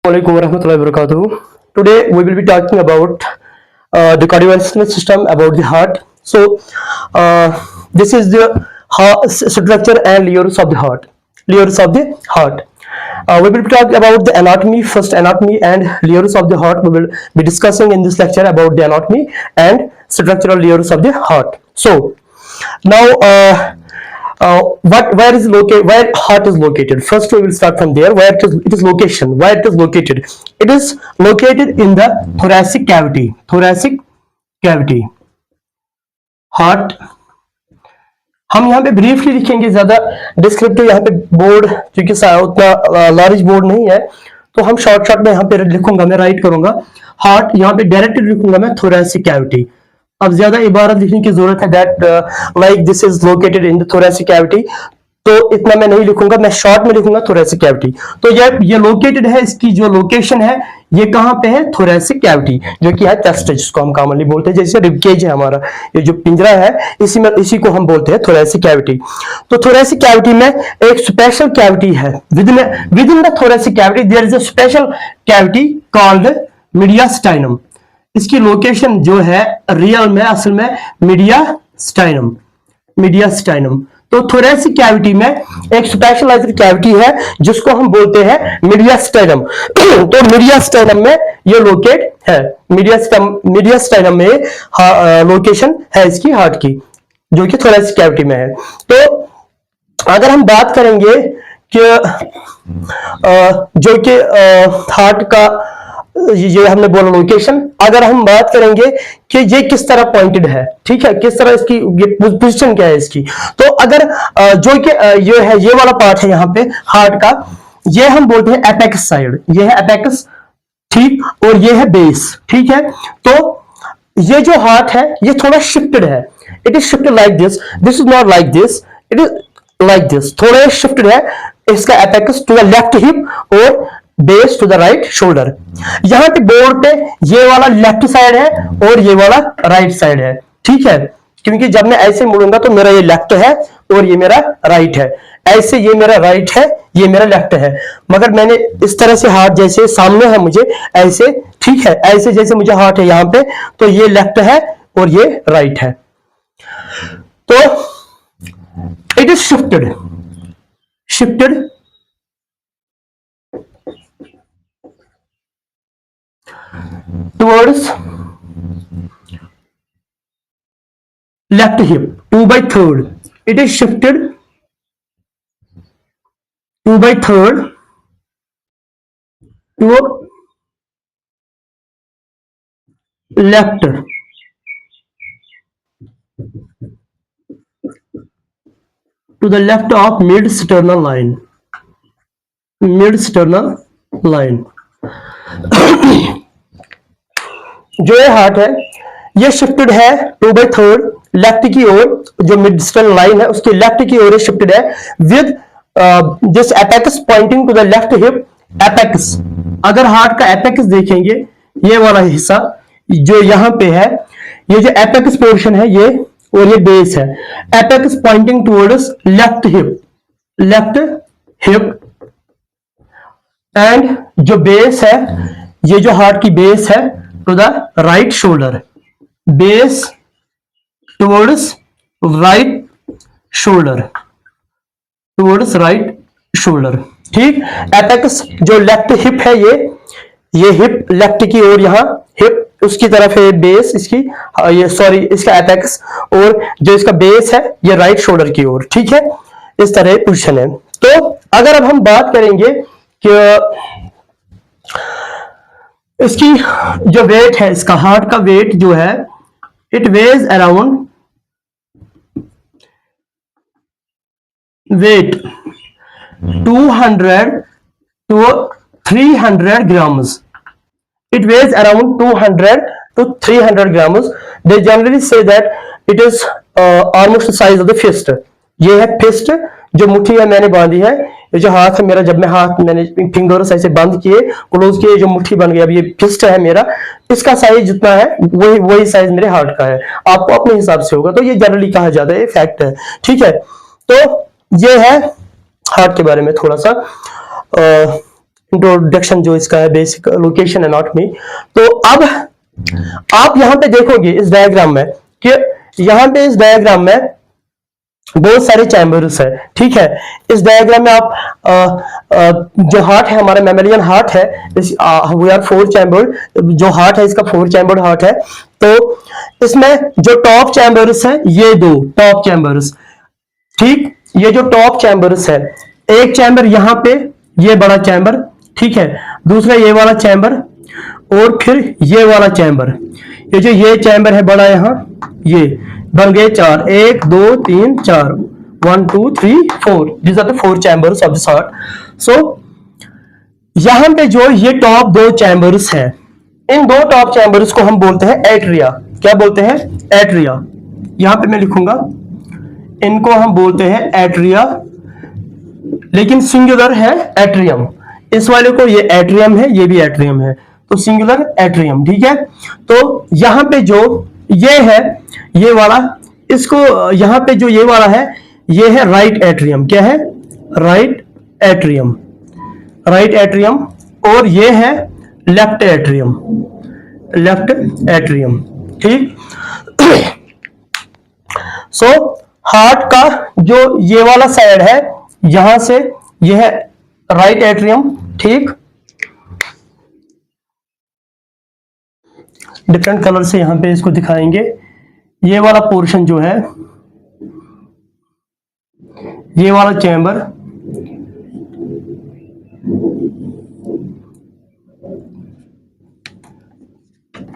Assalamualaikum warahmatullahi wabarakatuh. Today we will be talking about the cardiovascular system, about the heart. So this is the structure and layers of the heart. Layers of the heart. We will be talking about the anatomy, first anatomy and layers of the heart. We will be discussing in this lecture about the anatomy and structural layers of the heart. So now where is located, where heart is located? First we will start from there, where it is location, where it is located. It is located in the thoracic cavity. Thoracic cavity. Heart हम यहाँ पे briefly लिखेंगे, ज्यादा descriptive यहाँ पे board क्योंकि उतना large board नहीं है, तो हम शॉर्ट में यहाँ पे लिखूंगा, मैं राइट करूंगा हार्ट, यहाँ पे डायरेक्टली लिखूंगा मैं थोरेसिक कैविटी. अब ज्यादा इबारत लिखने की जरूरत है, that like this is located in the thoracic cavity, तो इतना मैं नहीं लिखूंगा, मैं शॉर्ट में लिखूंगा थोरेसिक कैविटी. तो ये लोकेटेड है, इसकी जो लोकेशन है ये कहां पे है? थोरेसिक कैविटी, जो कि है चेस्ट, जिसको हम कॉमनली बोलते हैं, जैसे रिबकेज है हमारा, ये जो पिंजरा है इसी को हम बोलते हैं थोरेसिक कैविटी. तो थोरेसिक कैविटी में एक स्पेशल कैविटी है, within the thoracic cavity there is a special cavity called mediastinum. इसकी लोकेशन जो है रियल में, असल में मीडियास्टाइनम. तो थोरेसिक कैविटी में एक स्पेशलाइज्ड कैविटी है जिसको हम बोलते हैं मीडियास्टाइनम. तो मीडियास्टाइनम में ये लोकेट है, मीडियास्टाइनम में लोकेशन है इसकी हार्ट की, जो कि थोरेसिक कैविटी में है. तो अगर हम बात करेंगे कि जो कि हार्ट का ये हमने बोला लोकेशन, अगर हम बात करेंगे कि ये किस तरह पॉइंटेड है, ठीक है, किस तरह इसकी पोजीशन क्या है इसकी, तो अगर जो कि ये है, ये वाला पार्ट है यहाँ पे हार्ट का, ये हम बोलते हैं एपेक्स साइड, ये है एपेक्स, ठीक, और ये है बेस, ठीक है. तो ये जो हार्ट है ये थोड़ा शिफ्टेड है, it is shifted like this, this is not like this, it is like this, थोड़ा शिफ्टेड है इसका apex to the left hip और base to the right shoulder. यहां पे बोर्ड पे ये वाला लेफ्ट साइड है और ये वाला राइट साइड है, ठीक है, क्योंकि जब मैं ऐसे मुड़ूंगा तो मेरा ये लेफ्ट है और ये मेरा राइट है, ऐसे ये मेरा राइट है, ये मेरा लेफ्ट है, मगर मैंने इस तरह से हाथ जैसे सामने है मुझे ऐसे, ठीक है, ऐसे जैसे मुझे हाथ है यहां पे, तो ये लेफ्ट है और ये राइट है. तो it is shifted towards left hip 2/3. It is shifted 2/3 to left, to the left of mid-sternal line. जो ये हार्ट है ये शिफ्टेड है 2/3 लेफ्ट की ओर, जो मिड-स्टर्नल लाइन है उसके लेफ्ट की ओर शिफ्टेड है, with this apex pointing to the left hip. Apex, अगर हार्ट का एपेक्स देखेंगे, ये वाला हिस्सा जो यहां पे है, ये जो एपेक्स पोर्शन है ये, और ये बेस है, apex pointing towards left hip and जो बेस है, ये जो हार्ट की बेस है to the right shoulder, base towards right shoulder, ठीक. एपेक्स जो लेफ्ट हिप है, ये हिप लेफ्ट की ओर, यहाँ हिप उसकी तरफ है, बेस इसकी, ये सॉरी इसका एपेक्स, और जो इसका बेस है ये राइट शोल्डर की ओर, ठीक है, इस तरह पोजीशन है. तो अगर अब हम बात करेंगे कि इसकी जो वेट है, इसका हार्ट का वेट जो है, it veg around 200 to 300 grams. It weighs around 200 to 300 grams. They generally say that it is almost the size of the fist. ये है फिस्ट, जो मुट्ठी है मैंने बांधी है, ये जो हाथ है मेरा, जब मैं हाथ मैंने फिंगर्स ऐसे बंद किए, क्लोज किए, जो मुट्ठी बन गया, अब ये फिस्ट है मेरा, इसका साइज जितना है वही साइज मेरे हार्ट का है, आपको अपने हिसाब से होगा. तो ये जनरली कहा जाता है, ये फैक्ट है, ठीक है. तो ये है हार्ट के बारे में थोड़ा सा इंट्रोडक्शन जो इसका है, बेसिक लोकेशन एनाटॉमी। तो अब आप यहाँ पे देखोगे इस डायग्राम में कि यहाँ पे इस डायग्राम में बहुत सारे चैम्बर्स है, ठीक है। इस डायग्राम में आप जो हार्ट है हमारा मैमेलियन हार्ट है, वी आर 4 चैम्बर, जो हार्ट है इसका 4 चैम्बर हार्ट है। तो इसमें जो टॉप चैम्बर्स है ये 2 टॉप चैम्बर्स, ठीक, ये जो टॉप चैम्बर्स है, एक चैम्बर यहाँ पे ये बड़ा चैम्बर, ठीक है, दूसरा ये वाला चैम्बर और फिर ये वाला चैम्बर, ये जो ये चैम्बर है बड़ा यहाँ, ये बन गए 4, 1 2 3 4, 1 2 3 4, these are the 4 chambers of the heart। so यहाँ पे जो ये टॉप 2 चैम्बर्स है, इन 2 टॉप चैम्बर्स को हम बोलते हैं एट्रिया। क्या बोलते हैं? एट्रिया। यहाँ पे मैं लिखूंगा, इनको हम बोलते हैं एट्रिया, लेकिन सिंगुलर है एट्रियम। इस वाले को ये एट्रियम है, ये भी एट्रियम है, तो सिंगुलर एट्रियम, ठीक है। तो यहाँ पे जो ये है ये वाला, इसको यहाँ पे जो ये वाला है ये है राइट एट्रियम। क्या है? Right atrium, right atrium. और ये है लेफ्ट एट्रियम, लेफ्ट एट्रियम, ठीक। सो हार्ट का जो ये वाला साइड है, यहां से ये है राइट एट्रियम, ठीक। डिफरेंट कलर से यहां पे इसको दिखाएंगे। ये वाला पोर्शन जो है, ये वाला chamber,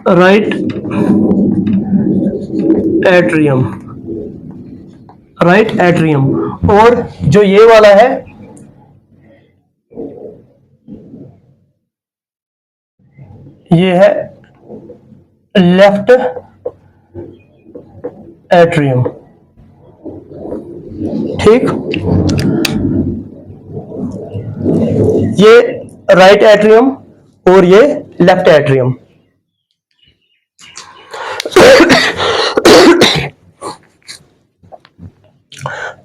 right atrium, right atrium. और जो ये वाला है ये है लेफ्ट एट्रियम, ठीक। ये राइट एट्रियम और ये लेफ्ट एट्रियम।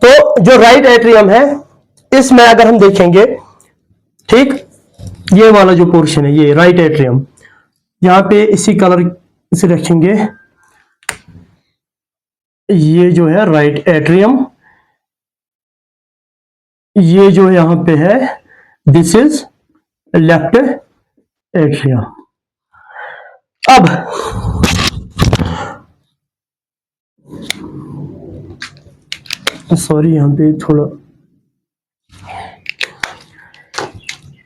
तो जो राइट एट्रियम है, इसमें अगर हम देखेंगे, ठीक, ये वाला जो पोर्शन है ये राइट एट्रियम, यहां पे इसी कलर से रखेंगे, ये जो है राइट एट्रियम, ये जो यहां पे है दिस इज लेफ्ट एट्रियम। अब सॉरी यहां पे थोड़ा,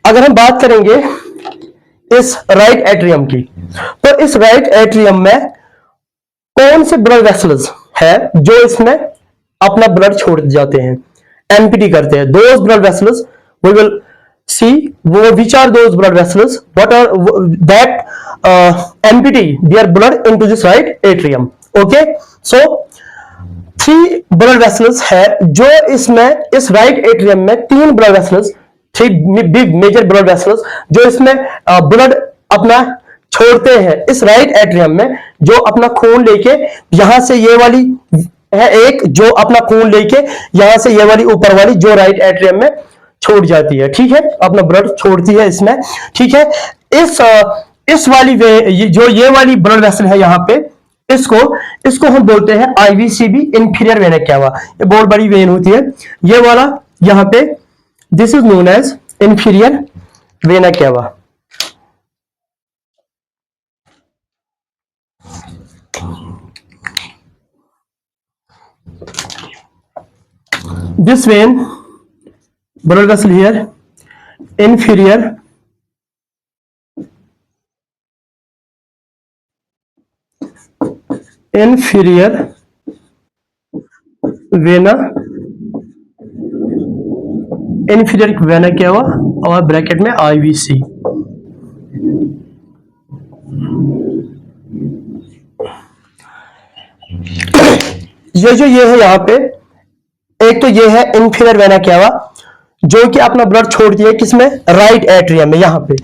अगर हम बात करेंगे इस राइट एट्रियम की, तो इस राइट एट्रियम में कौन से ब्लड वेसल्स है जो इसमें अपना ब्लड छोड़ जाते हैं, एम्प्टी करते हैं? Those blood vessels we will see, वो which are those blood vessels what are that empty their blood into this right atrium. Okay, so 3 blood vessels है जो इसमें, इस राइट एट्रियम में 3 blood vessels, 3 big major blood vessels जो इसमें blood अपना छोड़ते हैं इस राइट एट्रियम में, जो अपना खून लेके यहां से ये वाली है एक, जो अपना खून लेके यहां से ये वाली ऊपर वाली जो राइट एट्रियम में छोड़ जाती है, ठीक है, अपना ब्लड छोड़ती है इसमें, ठीक है। इस वाली वे, जो ये वाली ब्लड वेसल है यहाँ पे, इसको हम बोलते हैं आईवीसीबी, इंफीरियर वेना कैवा। ये बहुत बड़ी वेन होती है, ये वाला यहाँ पे, this is known as inferior vena cava. This vein, blood vessel here, inferior vena, inferior vena क्या हुआ, और ब्रैकेट में आईवीसी। ये है यहाँ पे, एक तो ये है इंफीरियर वेना कैवा जो कि अपना ब्लड छोड़ती है किसमें, राइट एट्रियम में। यहाँ पे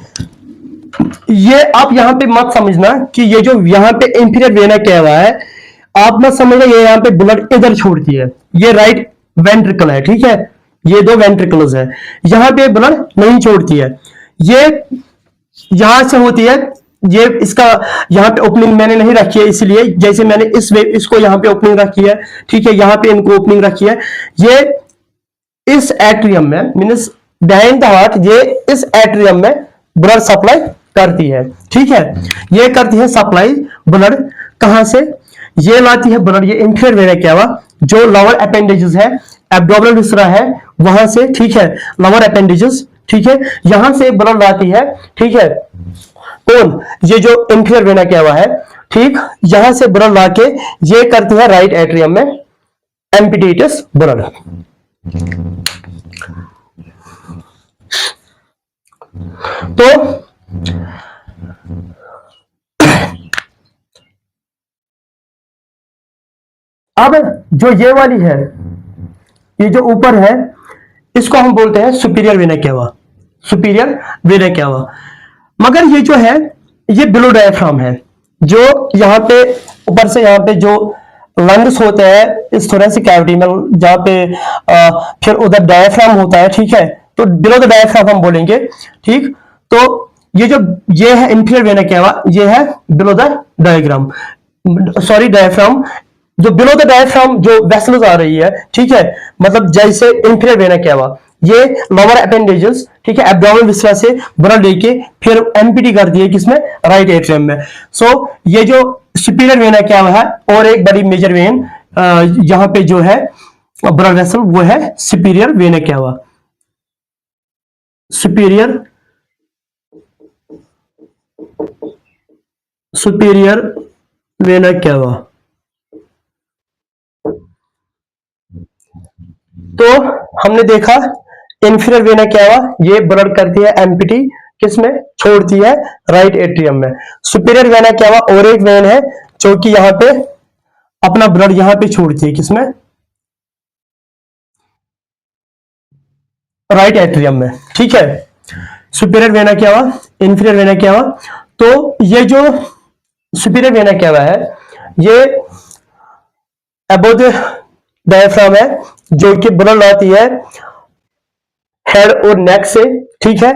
ये आप यहाँ पे मत समझना कि ये जो यहाँ पे इंफीरियर वेना कैवा है, आप मत समझना ये यहाँ पे ब्लड इधर छोड़ती है, ये राइट वेंट्रिकल है, ठीक है, ये 2 वेंट्रिकल्स है, यहाँ पे ब्लड नहीं छोड़ती है। ये यहां से होती है, ये इसका यहाँ पे ओपनिंग मैंने नहीं रखी है, इसलिए जैसे मैंने इसको यहाँ पे ओपनिंग रखी है, ठीक है, यहाँ पे इनको ओपनिंग रखी है। ये इस एट्रियम में मीन्स बिहाइंड द हार्ट, ये इस एट्रियम में ब्लड सप्लाई करती है, ठीक है। ये करती है सप्लाई ब्लड, कहां से? ये लाती है ब्लड, ये इंफीरियर वेना केवा जो लोअर अपेंडेजेस है, एब्डोमिनल विसरा है, वहां से, ठीक है, लोअर अपेंडेजेस, ठीक है, यहां से ब्लड लाती है, ठीक है। कौन? ये जो इंफीरियर वेना केवा है, ठीक, यहां से ब्लड लाके ये करती है राइट एट्रियम में एम्पिटेटस ब्लड। तो अब जो ये वाली है, ये जो ऊपर है, इसको हम बोलते हैं superior vena cava, superior vena cava. मगर ये जो है, ये बिलो डायफ्राम है, जो यहाँ पे ऊपर से यहाँ पे जो लंग्स होते हैं इस थोरेसिक कैविटी में, जहाँ पे फिर उधर डायफ्राम होता है, ठीक है, तो बिलो द डायफ्राम हम बोलेंगे, ठीक। तो ये है इंफीरियर वेना केवा, ये है below the diagram, sorry diaphragm, जो बिलो द डायफ्राम जो वेसल्स आ रही है, ठीक है, मतलब जैसे इंफीरियर वेना केवा, ये लोअर अपेंडेजेस, ठीक है, एब्डोमिनल विसरा से ब्लड लेके फिर एमपीटी कर दिए किसमें? राइट एट्रियम में। सो ये जो सुपीरियर वेना केवा है, और एक बड़ी मेजर वेन यहां पे जो है ब्लड वेसल, वो है superior vena cava, superior superior vena cava. तो हमने देखा इंफीरियर वेना केवा, ये ब्लड करती है एम्पिटी, किसमें? छोड़ती है राइट एट्रियम में। सुपीरियर वेना केवा और एक वेन है जो कि यहां पे अपना ब्लड यहां पे छोड़ती है, किसमें? राइट एट्रियम में, ठीक है। Superior vena cava, inferior vena cava. तो ये जो सुपीरियर वेना केवा है, ये अबव द डायफ्राम है, जो कि ब्लड लाती है हेड और नेक से, ठीक है,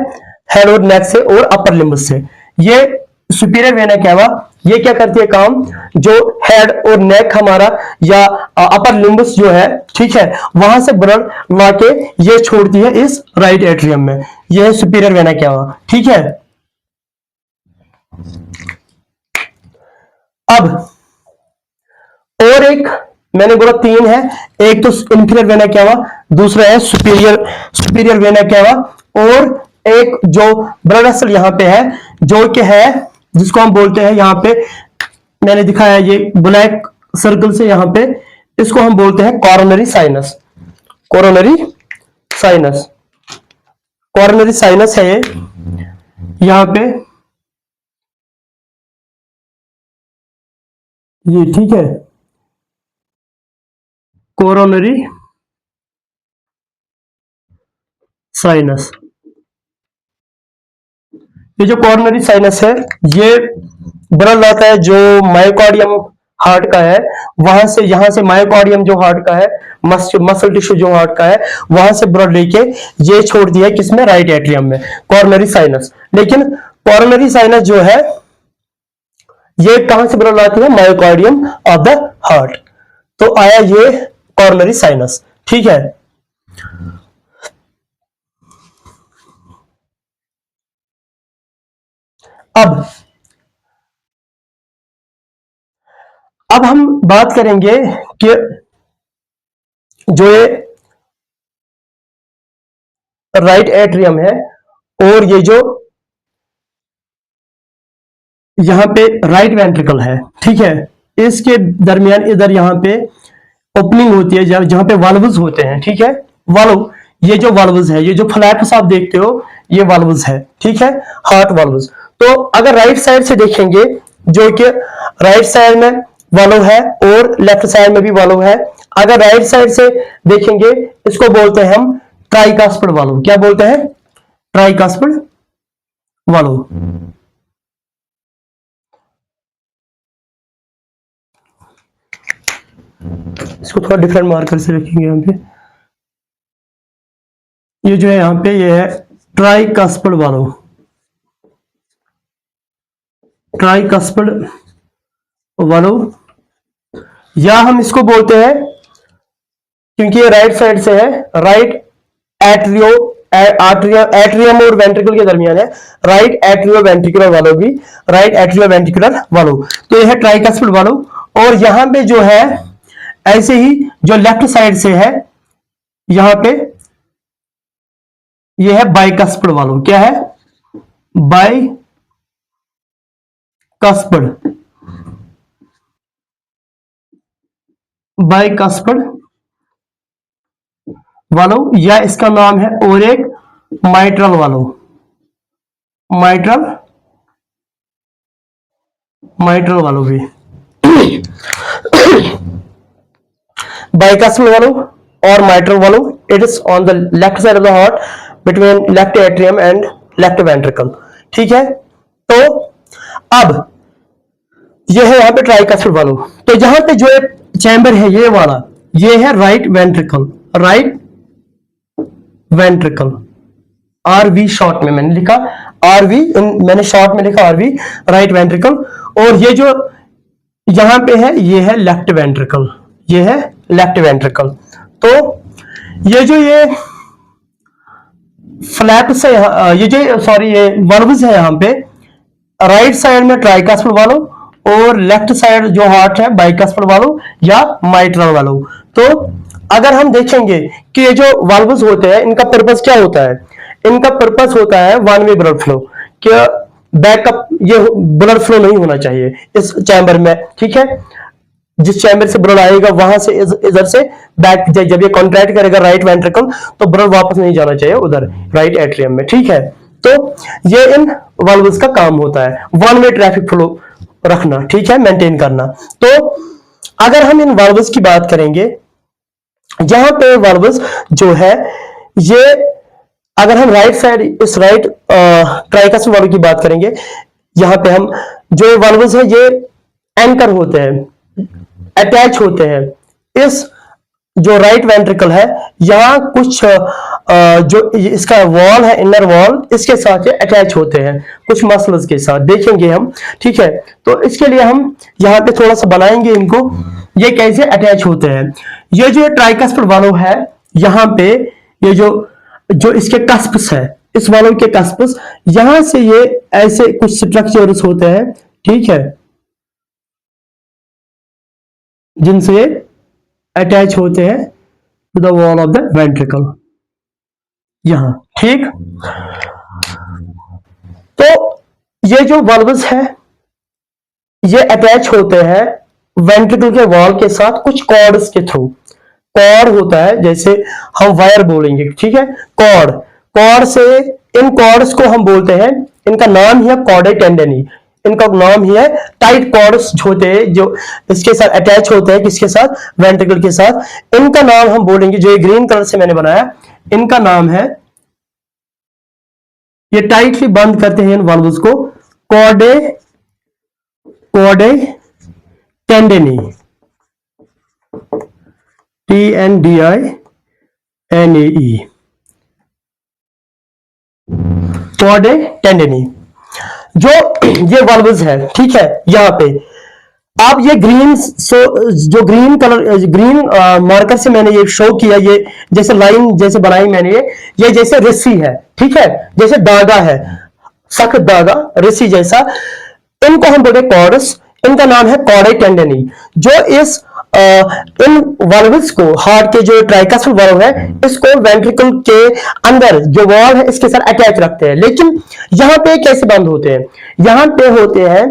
हेड और नेक से और अपर लिम्बस से। ये सुपीरियर वेना केवा, ये क्या करती है काम? जो हेड और नेक हमारा या अपर लिम्बस जो है, ठीक है, वहां से ब्लड लाके ये छोड़ती है इस राइट एट्रियम में। ये है सुपीरियर वेना केवा, ठीक है। अब और एक मैंने बोला तीन है, एक तो इंफीरियर वेना केवा, दूसरा है सुपीरियर वेना केवा, और एक जो ब्लड वेसल यहां पे है, जो कि है, जिसको हम बोलते हैं, यहां पे मैंने दिखाया ये ब्लैक सर्कल से, यहां पे इसको हम बोलते हैं coronary sinus, coronary sinus, coronary sinus है ये, यहां पे ये, ठीक है, कोरोनरी साइनस। ये जो कोरोनरी साइनस है, ये ब्लड लाता है जो मायोकार्डियम हार्ट का है, वहां से, यहां से मायोकार्डियम जो हार्ट का है, मसल टिश्यू जो हार्ट का है, वहां से ब्लड लेके ये छोड़ दिया किसमें? राइट एट्रियम में, कोरोनरी साइनस। लेकिन कोरोनरी साइनस जो है, ये कहां से ब्लड लाती है? Myocardium of the heart. तो आया ये कोरोनरी साइनस, ठीक है। अब हम बात करेंगे कि जो ये राइट एट्रियम है, और ये जो यहां पे राइट वेंट्रिकल है, ठीक है, इसके दरमियान इधर यहां पे ओपनिंग होती है, जहां पे वाल्व्स होते हैं, ठीक है, वाल्व, ये जो वाल्व्स है, ये जो फ्लैप्स आप देखते हो, ये वाल्व्स है, ठीक है, हार्ट वाल्व्स। तो अगर राइट साइड से देखेंगे, जो कि राइट साइड में वाल्व है और लेफ्ट साइड में भी वाल्व है। अगर राइट साइड से देखेंगे, इसको बोलते हैं हम ट्राइकास्पिड वाल्व। क्या बोलते हैं? Tricuspid valve. इसको थोड़ा डिफरेंट मार्कर से रखेंगे यहाँ पे। ये जो है यहाँ पे, ये है ट्राइकास्पिड वाल्व, ट्राइकस्पिड वाल्व, या हम इसको बोलते हैं, क्योंकि ये राइट साइड से है, राइट एट्रियो एट्रियम और वेंट्रिकल के दरमियान है, राइट एट्रियो वेंट्रिकुलर वाल्व भी, राइट एट्रियो वेंट्रिकुलर वाल्व, तो यह है ट्राइकस्पिड वाल्व। और यहां पे जो है ऐसे ही जो लेफ्ट साइड से है, यहां पे यह है बाइकस्पिड वाल्व। क्या है? बाइकस्पिड, बाइकस्पिड वाल्व, या इसका नाम है और एक mitral valve, mitral mitral valve भी। bicuspid valve or mitral valve, it is on the left side of the heart between left atrium and left ventricle। ठीक है, तो अब ये है यहाँ पे ट्राइकस्पिड वाल्व। तो यहाँ पे जो एक चैम्बर है ये वाला, ये है right ventricle, right ventricle, RV short में मैंने लिखा, आरवी मैंने शॉर्ट में लिखा आरवी, राइट वेंट्रिकल। और ये जो यहां पे है ये है लेफ्ट वेंट्रिकल, ये है लेफ्ट वेंट्रिकल। तो ये फ्लैप्स है, ये जो सॉरी ये वर्ब्स है यहाँ पे, राइट साइड में ट्राइकस्पिड वाल्व और लेफ्ट साइड जो हार्ट है बाइकस्पिड वाल्व या माइट्रल वाल्व। तो अगर हम देखेंगे कि ये जो वाल्व्स होते हैं इनका पर्पस क्या होता है, इनका पर्पस होता है वन वे ब्लड फ्लो, क्या बैकअप, ये ब्लड फ्लो नहीं होना चाहिए इस चैम्बर में। ठीक है, जिस चैम्बर से ब्लड आएगा वहां से इधर से बैक, जब ये कॉन्ट्रैक्ट करेगा राइट वेंट्रिकल तो ब्लड वापस नहीं जाना चाहिए उधर राइट एट्रियम में। ठीक है, तो ये इन वाल्व्स का काम होता है, वन वे ट्रैफिक फ्लो रखना, ठीक है, मेंटेन करना। तो अगर हम इन वाल्व्स की बात करेंगे, यहां पे वाल्व्स जो है ये, अगर हम राइट साइड इस राइट ट्राइकस्पिड वाल्व की बात करेंगे, यहां पे हम जो वाल्व्स है ये एंकर होते हैं, अटैच होते हैं इस जो राइट वेंट्रिकल है, यहां कुछ जो इसका वॉल है, इनर वॉल, इसके साथ ये अटैच होते हैं कुछ मसल्स के साथ, देखेंगे हम। ठीक है, तो इसके लिए हम यहां पे थोड़ा सा बनाएंगे इनको, ये कैसे अटैच होते हैं। ये जो ट्राइकस्पिड वाल्व है, यहां पे ये जो जो इसके कस्प्स है, इस वाल्व के कस्प्स, यहां से ये ऐसे कुछ स्ट्रक्चर्स होते हैं, ठीक है, जिनसे अटैच होते हैं to the wall of the ventricle, यहां। ठीक, तो ये जो वाल्व्स है ये अटैच होते हैं वेंट्रिकल के वॉल के साथ कुछ कॉर्ड्स के थ्रू। कॉर्ड होता है, जैसे हम वायर बोलेंगे, ठीक है, कॉर्ड, कॉर्ड से, इन कॉर्ड्स को हम बोलते हैं, इनका नाम ही है कॉर्डे टेंडेनी, इनका नाम ही है टाइट कॉर्ड्स होते हैं जो इसके साथ अटैच होते हैं, किसके साथ, वेंट्रिकल के साथ। इनका नाम हम बोलेंगे, जो ये ग्रीन कलर से मैंने बनाया, इनका नाम है, ये टाइटली बंद करते हैं इन वाल्व्स को, कॉर्डे कॉर्डे टेंडेनी, TNDINAE, कॉर्डे टेंडेनी। जो ये वाल्व्स है, ठीक है, यहां पे आप ये ग्रीन, जो ग्रीन कलर, ग्रीन मार्कर से मैंने ये शो किया, ये जैसे लाइन जैसे बनाई मैंने, ये जैसे रस्सी है, ठीक है, जैसे धागा है, सख्त धागा, रस्सी जैसा, इनको हम बोलते हैं कॉर्ड्स, इनका नाम है कॉर्डे टेंडेनी। जो इस इन वाल्व्स को, हार्ट के जो ट्राइकस्पिड वाल्व है, इसको वेंट्रिकल के अंदर जो वॉल है इसके साथ अटैच रखते हैं। लेकिन यहां पे कैसे बंद होते हैं, यहां पे होते हैं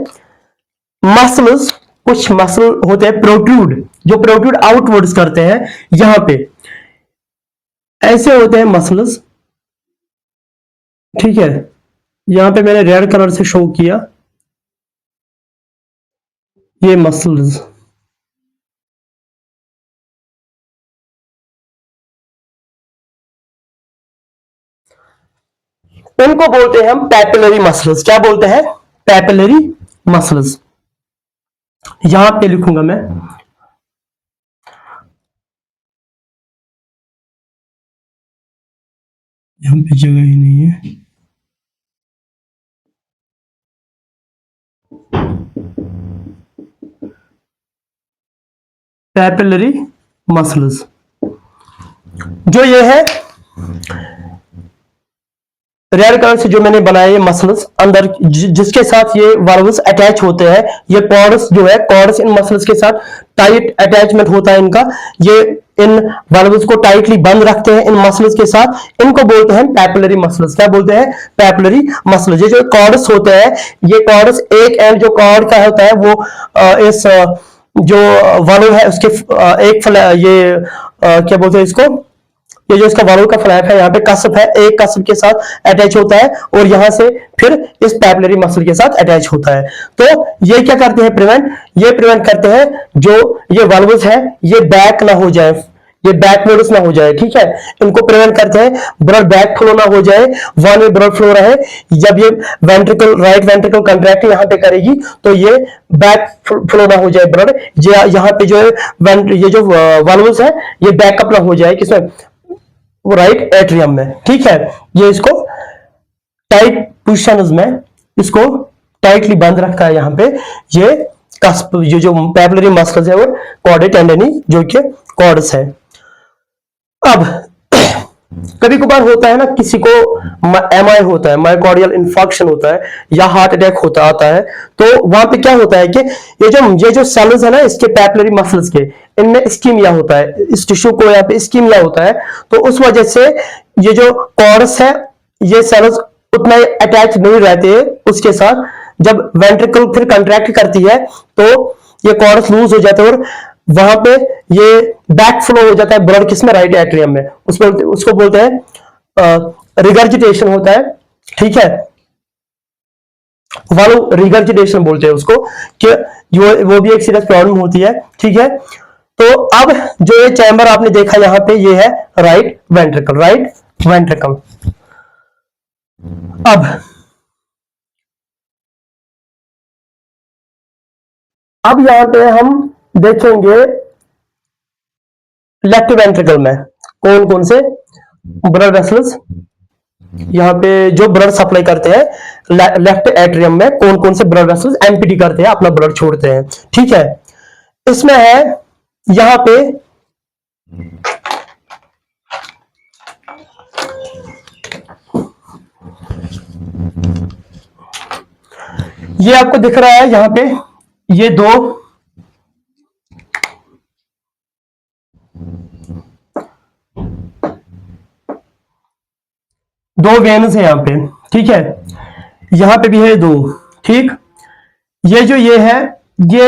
मसल्स, कुछ मसल होते हैं प्रोट्रूड, जो प्रोट्रूड आउटवर्ड्स करते हैं, यहां पे ऐसे होते हैं मसल्स, ठीक है, यहां पे मैंने रेड कलर से शो किया ये मसल्स, उनको बोलते हैं हम पैपिलरी मसल्स। क्या बोलते हैं? Papillary muscles. यहां पे लिखूंगा मैं, यहां पे जगह ही नहीं है, पैपिलरी मसल्स। जो ये है रेड कलर से जो मैंने बनाया ये मसल्स अंदर जिसके साथ ये वाल्व्स अटैच होते हैं, ये कॉर्ड्स जो है, कॉर्ड्स इन मसल्स के साथ टाइट अटैचमेंट होता है इनका, ये इन वाल्व्स को टाइटली बंद रखते हैं इन मसल्स के साथ, इनको बोलते हैं पैपिलरी मसल्स। क्या बोलते हैं? Papillary muscles. ये जो कॉर्ड्स होते हैं, ये कॉर्ड्स एक एंड जो कॉर्ड का होता है वो इस जो वाल्व है उसके एक ये क्या बोलते हैं इसको, ये जो इसका वाल्व का फ्लैप है, यहाँ पे कस्प है, एक कस्प के साथ अटैच होता है और यहां से फिर इस पैपिलरी मसल के साथ अटैच होता है। तो ये क्या करते हैं? ये प्रिवेंट करते हैं जो ये वाल्व्स है ये बैक ना हो जाए, ये बैकवर्ड्स ना हो जाए, ठीक है, इनको प्रिवेंट करते हैं, ब्लड बैक फ्लो ना हो जाए, वन वे ब्लड फ्लो रहे। जब ये वेंट्रिकल, राइट वेंट्रिकल कंट्रैक्ट यहां पे करेगी तो ये बैक फ्लो ना हो जाए ब्लड, यहाँ पे जो ये जो वाल्व्स है ये बैकअप ना हो जाए, किसमें? वो राइट एट्रियम में, ठीक है। ये इसको टाइट पोजिशन में इसको टाइटली बंद रखा है यहाँ पे, ये कस्प, ये जो पैपिलरी मसल्स है और कॉर्डे टेंडनी जो कि कॉर्ड्स है। अब कभी कभार होता है ना, किसी को एमआई होता है, मायोकार्डियल इंफार्क्शन होता है या हार्ट अटैक होता आता है, तो वहां पे क्या होता है कि ये जो सेल्स है ना इसके पैपिलरी मसल्स के, इनमें इस्कीमिया होता है, इस टिश्यू को यहाँ पे इस्कीमिया होता है, तो उस वजह से ये जो कॉर्ड्स है ये सेल्स उतना अटैच नहीं रहते उसके साथ। जब वेंट्रिकल फिर कंट्रैक्ट करती है तो ये कॉर्ड्स लूज हो जाते हैं और वहां पे ये बैक फ्लो हो जाता है ब्लड, किसमें? राइट एट्रियम में। उसको बोलते हैं रिगर्जिटेशन होता है, ठीक है, वाल्व रिगर्जिटेशन बोलते हैं उसको, कि वो भी एक सीरियस प्रॉब्लम होती है, ठीक है। तो अब जो ये चैम्बर आपने देखा यहाँ पे, ये है राइट वेंट्रिकल, राइट वेंट्रिकल। अब यहां पे हम देखेंगे लेफ्ट वेंट्रिकल में कौन कौन से ब्लड वेसल्स यहाँ पे जो ब्लड सप्लाई करते हैं, लेफ्ट एट्रियम में कौन कौन से ब्लड वेसल्स एम्प्टी करते हैं, अपना ब्लड छोड़ते हैं, ठीक है। इसमें है यहां पे ये आपको दिख रहा है यहां पे, ये दो वेन्स है यहां पे, ठीक है, यहां पे भी है दो, ठीक। ये है ये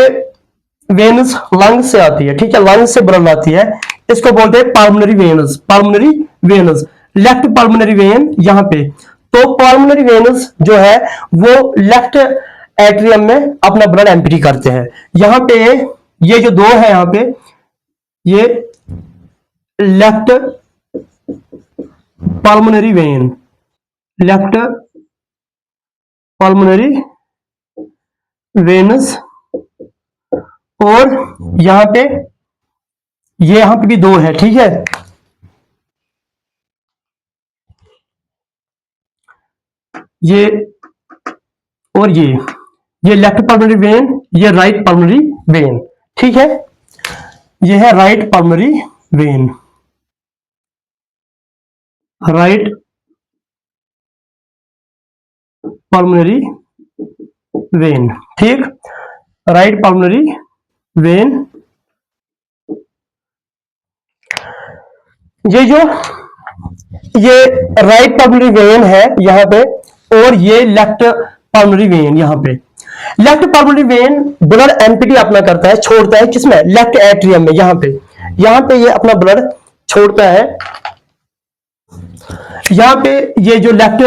वेन्स लंग से आती है, ठीक है, लंग से ब्लड आती है, इसको बोलते हैं pulmonary veins, pulmonary veins, left pulmonary when यहां पे। तो पल्मोनरी वेन्स जो है वो लेफ्ट एट्रियम में अपना ब्लड एम्प्टी करते हैं। यहां पे ये जो दो है यहां पे, ये left pulmonary vein, left pulmonary veins, और यहां पे भी दो है, ठीक है। ये और ये लेफ्ट पल्मोनरी वेन, ये राइट पल्मोनरी वेन, ठीक है। ये है right pulmonary vein, right pulmonary vein, ठीक, राइट पल्मोनरी वेन। ये राइट पल्मोनरी वेन है यहां पे, और ये लेफ्ट पल्मोनरी वेन यहां पे। Left pulmonary when blood empty अपना करता है, छोड़ता है, किसमें? लेफ्ट एट्रियम में, यहां पे ये अपना ब्लड छोड़ता है। यहां पे ये जो लेफ्ट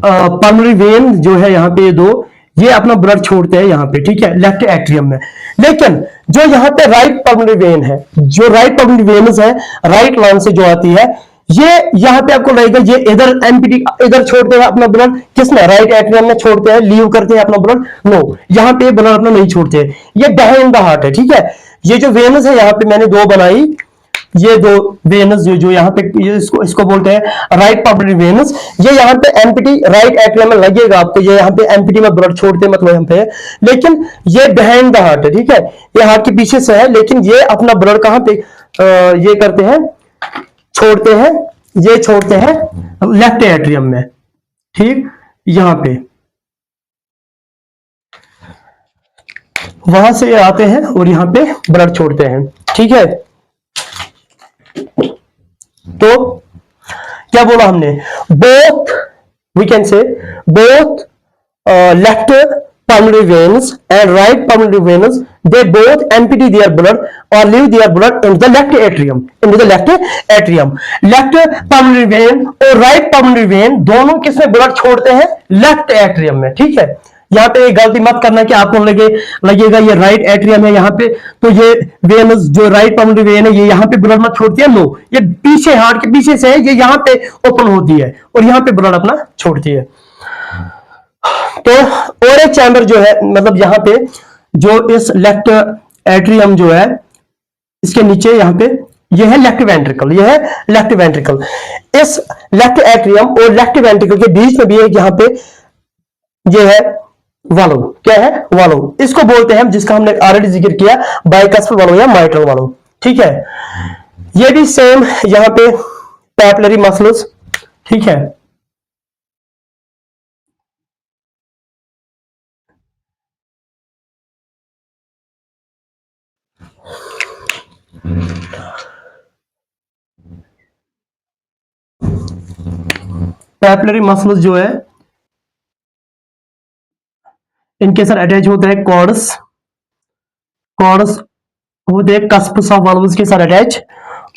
पल्मोनरी वेन जो है यहां पे, ये दो, ये अपना ब्लड छोड़ते हैं यहां पे, ठीक है, लेफ्ट एट्रियम में। लेकिन जो यहां पे राइट पल्मोनरी वेन है, जो राइट पल्मोनरी वेन्स है, राइट लाइन से जो आती है, ये यहां पे आपको लगेगा ये इधर एम्प्टी, इधर छोड़ते हैं अपना ब्लड, किसमें? राइट एट्रियम में छोड़ते हैं, लीव करते हैं अपना ब्लड, नो, यहां पे ब्लड अपना नहीं छोड़ते हैं, ये बिहाइंड द हार्ट है, ठीक है। ये जो वेन्स है यहां पे मैंने दो बनाई, ये दो वेनस जो यहाँ पे ये इसको बोलते हैं राइट पल्मोनरी वेनस। ये यहाँ पे एम्पिटी राइट एट्रियम में लगेगा आपको, ये यहाँ पे एम्पिटी में ब्लड छोड़ते मतलब यहाँ पे, लेकिन ये बिहाइंड द हार्ट है, ठीक है, ये हार्ट के पीछे से है, लेकिन ये अपना ब्लड कहाँ पे ये करते हैं, छोड़ते हैं, ये छोड़ते हैं लेफ्ट एट्रियम में, ठीक, यहां पे वहां से ये आते हैं और यहां पे ब्लड छोड़ते हैं, ठीक है। तो क्या बोला हमने, both we can say both left pulmonary veins and right pulmonary veins, they both empty their blood or leave their blood into the left atrium, into the left atrium। left pulmonary vein और right pulmonary vein दोनों किसमें blood छोड़ते हैं, left atrium में, ठीक है। यहाँ पे गलती मत करना कि आपको लगेगा ये राइट एट्रियम है यहाँ पे, तो ये वेनस जो राइट पल्मोनरी वेन है ये यहाँ पे ब्लड मत छोड़ती है, नो, ये पीछे हार्ट के पीछे से है, ये यहाँ पे ओपन होती है और यहाँ पे ब्लड अपना छोड़ती है। तो और एक चैम्बर जो है, मतलब यहाँ पे जो इस लेफ्ट एट्रियम जो है इसके नीचे यहाँ पे ये है लेफ्ट वेंट्रिकल, ये है लेफ्ट वेंट्रिकल। इस लेफ्ट एट्रियम और लेफ्ट वेंट्रिकल के बीच में भी एक यहाँ पे ये है वाल्व, क्या है, वाल्व, इसको बोलते हैं हम, जिसका हमने ऑलरेडी जिक्र किया, बाइकस्पल वाल्व या माइट्रल वाल्व, ठीक है। ये भी सेम यहाँ पे पैपिलरी मसल्स, ठीक है। पैपिलरी मसल्स जो है इनके साथ अटैच होता है कॉर्ड्स, कॉर्ड्स होते हैं कस्प्स ऑफ वाल्व्स के साथ अटैच,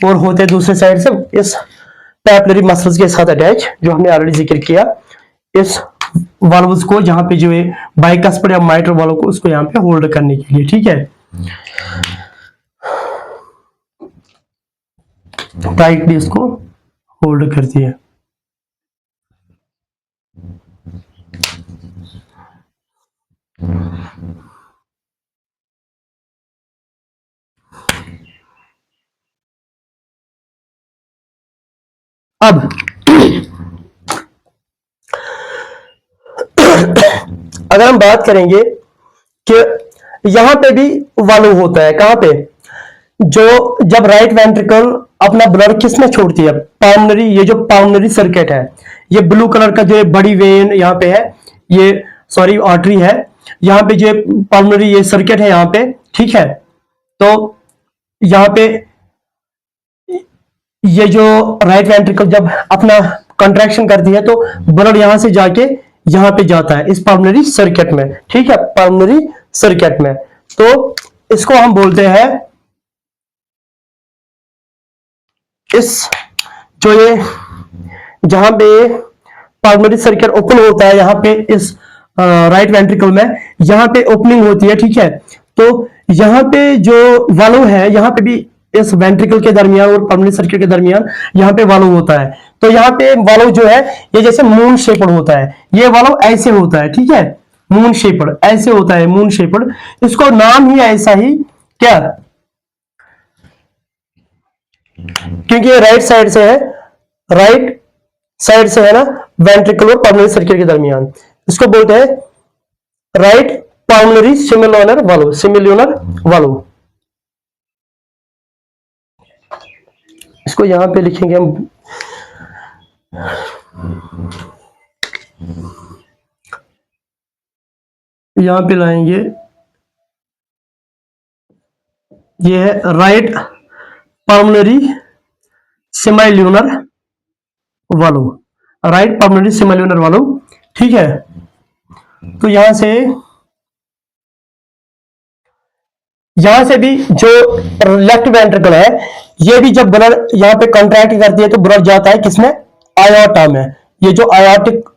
और होते हैं दूसरे साइड से इस पैपिलरी मसल्स के साथ अटैच, जो हमने ऑलरेडी जिक्र किया, इस वाल्व्स को जहां पे जो है बाइकस्पल या माइट्रल वाल्व को उसको यहां पे होल्ड करने के लिए, ठीक है, टाइटली इसको होल्ड करती है। अब अगर हम बात करेंगे कि यहां पे भी वाल्व होता है, कहां पे, जो जब राइट वेंट्रिकल अपना ब्लड किस में छोड़ती है, पाल्मोनरी, ये जो पाल्मोनरी सर्किट है, ये ब्लू कलर का जो बड़ी वेन यहाँ पे है, ये सॉरी आर्टरी है, यहाँ पे जो पाल्मोनरी ये सर्किट है यहाँ पे, ठीक है। तो यहाँ पे ये जो राइट वेंट्रिकल जब अपना कंट्रैक्शन करती है तो ब्लड यहां से जाके यहां पे जाता है इस पल्मोनरी सर्किट में, ठीक है, पल्मोनरी सर्किट में। तो इसको हम बोलते हैं, इस जो ये जहां पे पल्मोनरी सर्किट ओपन होता है यहाँ पे इस राइट वेंट्रिकल में, यहाँ पे ओपनिंग होती है, ठीक है। तो यहाँ पे जो वाल्व है यहाँ पे भी इस वेंट्रिकल के दरमियान और पल्मोनरी सर्किट के दरमियान यहाँ पे वाल्व होता है। तो यहाँ पे वाल्व जो है ये जैसे मून शेप्ड होता है, ये वाल्व ऐसे होता है, ठीक है, मून शेप्ड ऐसे होता है, मून शेप्ड, इसको नाम ही ऐसा ही, क्या, क्योंकि ये राइट साइड से है, राइट साइड से है ना वेंट्रिकल और पल्मोनरी सर्किट के दरमियान, इसको बोलते हैं right pulmonary semilunar valve, सिमिल्यूनर valve. इसको यहां पे लिखेंगे हम, यहां पे लाएंगे, ये है right pulmonary semilunar valve, right pulmonary semilunar valve, ठीक है। तो यहां से भी जो लेफ्ट वेंट्रिकल है, ये भी जब ब्लड यहां पे कंट्रैक्ट करती है तो ब्लड जाता है किसमें, आयोटा में, ये जो आयोटिक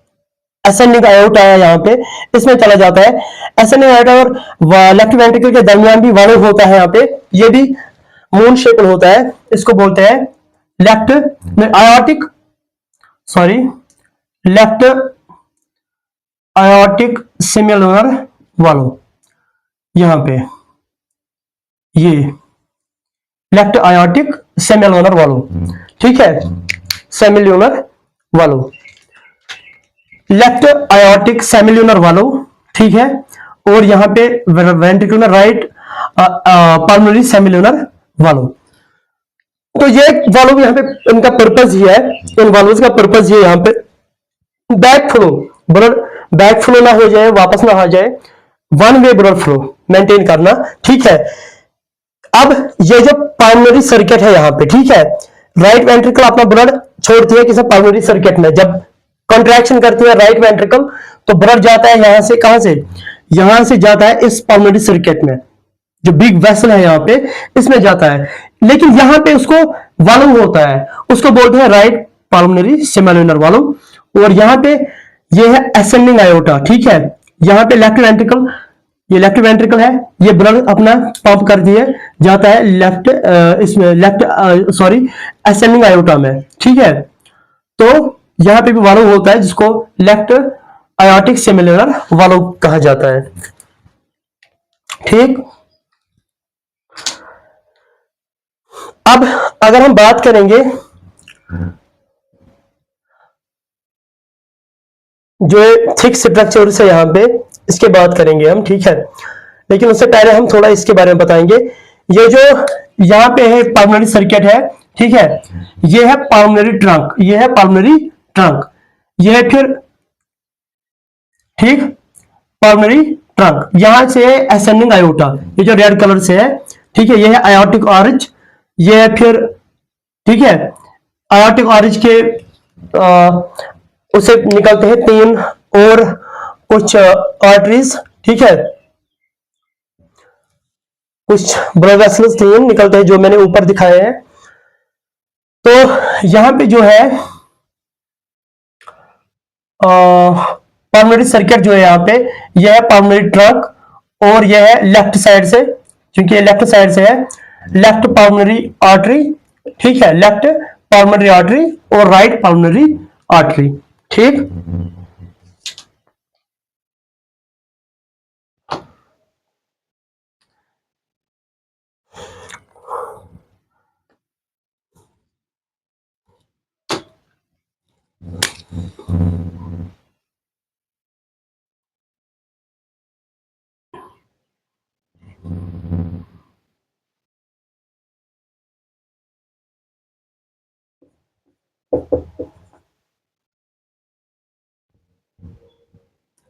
असेंडिंग आयोटा है यहाँ पे इसमें चला जाता है, असेंडिंग आयोटा और लेफ्ट वेंट्रिकल के दरमियान भी वाल्व होता है यहाँ पे, ये भी मून शेप्ड होता है, इसको बोलते हैं left aortic, sorry, left aortic semilunar valve, यहां पे ये लेफ्ट आयोटिक सेमिल्यूनर वालों, ठीक है, सेमिल्यूनर वालों, लेफ्ट आयोटिक सेमिल्यूनर वालों, ठीक है, और यहां पे वेंट्रिकुलर राइट पल्मोनरी सेमिल्यूनर वालों। तो ये वाल्व यहाँ पे इनका पर्पज ये है, इन वाल्व्स का पर्पज ये यहाँ पे back flow, blood back flow ना हो जाए, वापस ना आ जाए, one way blood flow maintain करना, ठीक है। अब ये जो पल्मोनरी सर्किट है यहाँ पे, ठीक है, राइट वेंट्रिकल अपना ब्लड छोड़ती है किसी पल्मोनरी सर्किट में, जब कॉन्ट्रैक्शन करती है राइट वेंट्रिकल तो ब्लड जाता है यहां से, कहां से, यहां से जाता है इस पल्मोनरी सर्किट में, जो बिग वेसल है यहाँ पे, इसमें जाता है। लेकिन यहां पे उसको वाल्व होता है, उसको बोलते हैं राइट पल्मोनरी सेमिल्यूनर वाल्व। और यहाँ पे ये है असेंडिंग आयोटा, ठीक है, यहाँ पे लेफ्ट वेंट्रिकल, ये लेफ्ट वेंट्रिकल है, ये ब्लड अपना पंप कर दिए जाता है लेफ्ट इसमें लेफ्ट सॉरी असेंडिंग आयोटा में, ठीक है। तो यहाँ पे भी वाल्व होता है जिसको लेफ्ट आयोटिक सेमिल्यूनर वाल्व कहा जाता है, ठीक। अब अगर हम बात करेंगे जो थिक स्ट्रक्चर से यहाँ पे, इसके बात करेंगे हम, ठीक है, लेकिन उससे पहले हम थोड़ा इसके बारे में बताएंगे। ये जो यहाँ पे है पल्मोनरी सर्किट है, ठीक है, ये है पल्मोनरी ट्रंक, ये है पल्मोनरी ट्रंक, ये है फिर, ठीक, पल्मोनरी ट्रंक, यहां से है असेंडिंग आयोटा, ये जो रेड कलर से है, ठीक है, ये है आयोटिक आर्च, ये है फिर, ठीक है, आयोटिक आर्च के उसे निकलते हैं तीन और कुछ आर्टरीज, ठीक है, कुछ ब्लड वेसल्स तीन निकलते हैं जो मैंने ऊपर दिखाए हैं। तो यहां पे जो है पल्मोनरी सर्किट जो है यहाँ पे, यह है पल्मोनरी ट्रंक, और यह है लेफ्ट साइड से, क्योंकि ये लेफ्ट साइड से है, लेफ्ट पल्मोनरी आर्टरी, ठीक है, लेफ्ट पल्मोनरी आर्टरी और राइट पल्मोनरी आर्टरी, ठीक।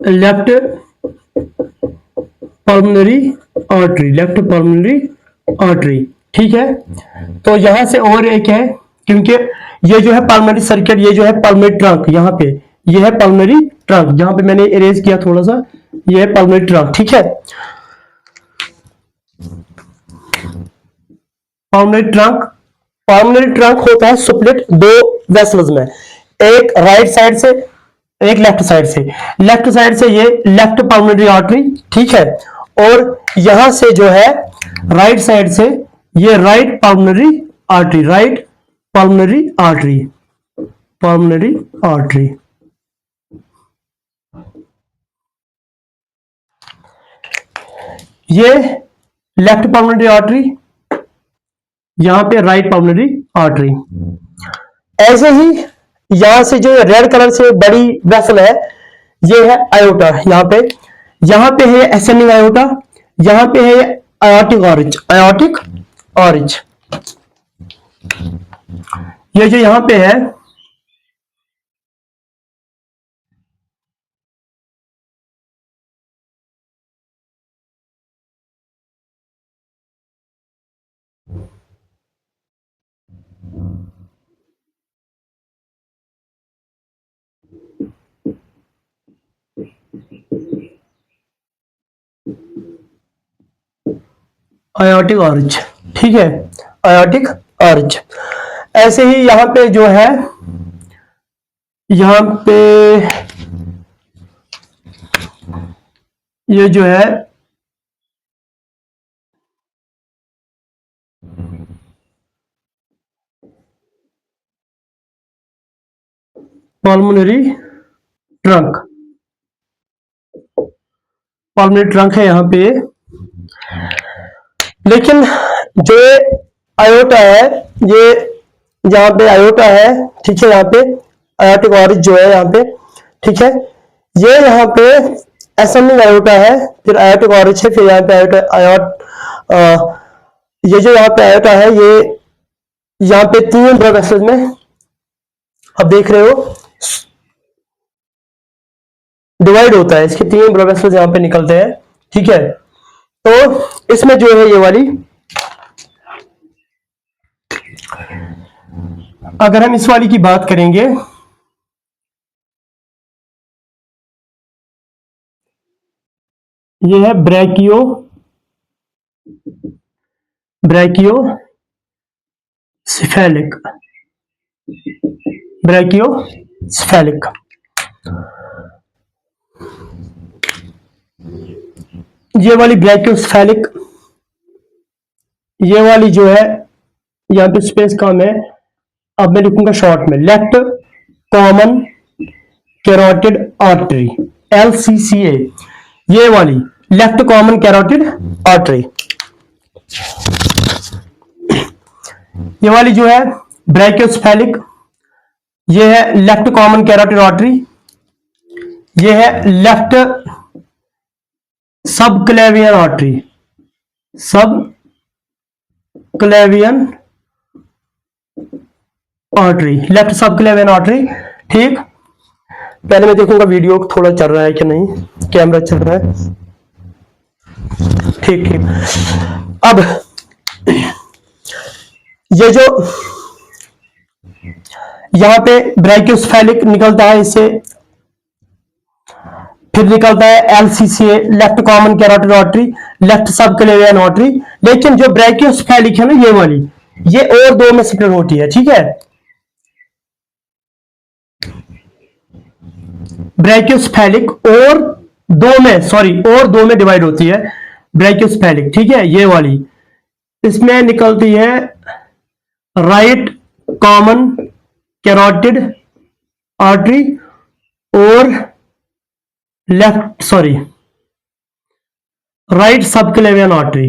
Left pulmonary artery, left pulmonary artery, ठीक है। तो यहां से और एक है, क्योंकि ये जो है पल्मोनरी सर्किट, ये जो है पल्मोनरी ट्रंक, यहाँ पे ये है पल्मोनरी ट्रंक, जहां पे मैंने इरेज किया थोड़ा सा, ये है पल्मोनरी ट्रंक, ठीक है। पल्मोनरी ट्रंक, पल्मोनरी ट्रंक होता है स्प्लिट दो वेसल्स में, एक राइट साइड से, एक लेफ्ट साइड से, लेफ्ट साइड से ये लेफ्ट पल्मोनरी आर्टरी, ठीक है, और यहां से जो है राइट साइड से ये right pulmonary artery, right pulmonary artery, pulmonary artery, ये लेफ्ट पल्मोनरी आर्टरी, यहां पे राइट पल्मोनरी आर्टरी। ऐसे ही यहां से जो रेड कलर से बड़ी वेसल है, ये है आयोटा, यहां पे है असेंडिंग आयोटा, यहां पे है आयोटिक आर्च, आयोटिक आर्च, ये जो यहां पे है, आयोटिक आर्च, ठीक है, आयोटिक आर्च। ऐसे ही यहां पे जो है, यहां पे ये जो है पल्मोनरी ट्रंक, पल्मोनरी ट्रंक है यहां पे। लेकिन जो आयोटा है, ये यहाँ पे आयोटा है, ठीक है, यहाँ पे आयोटिक ऑरिज जो है यहाँ पे, ठीक है, ये यहाँ पे एसेंडिंग आयोटा है, फिर आयोटिक ऑरिज है, फिर यहाँ पे आयोट ये जो यहाँ पे आयोटा है, ये यहाँ पे 3 ब्लड वेसल्स में अब देख रहे हो डिवाइड होता है, इसके 3 ब्लड वेसल्स यहाँ पे निकलते हैं, ठीक है। तो इसमें जो है ये वाली, अगर हम इस वाली की बात करेंगे, ये है ब्रैकियोसेफेलिक, ब्रैकियोसेफेलिक। ये वाली ब्रैकियोसेफेलिक, ये वाली जो है यहाँ पे स्पेस कम है, अब मैं लिखूंगा शॉर्ट में, left common carotid artery, LCCA, ये वाली लेफ्ट कॉमन कैरोटिड आर्टरी। ये वाली जो है ब्रैकियोसेफेलिक, ये है लेफ्ट कॉमन कैरोटिड आर्टरी, ये है left subclavian artery, subclavian artery, left subclavian artery, ठीक। पहले मैं देखूंगा वीडियो थोड़ा चल रहा है कि नहीं, कैमरा चल रहा है, ठीक ठीक। अब ये जो यहां पे ब्रैकियोसेफेलिक निकलता है, इससे फिर निकलता है LCCA, left common carotid artery, left subclavian artery. लेकिन जो ब्रैकियोसेफेलिक है ना, ये वाली, ये और 2 में स्प्लिट होती है, ठीक है। ब्रैकियोसेफेलिक और 2 में डिवाइड होती है ब्रैकियोसेफेलिक, ठीक है। ये वाली इसमें निकलती है राइट कॉमन कैरोटिड आर्टरी और राइट सबक्लेवियन आर्टरी,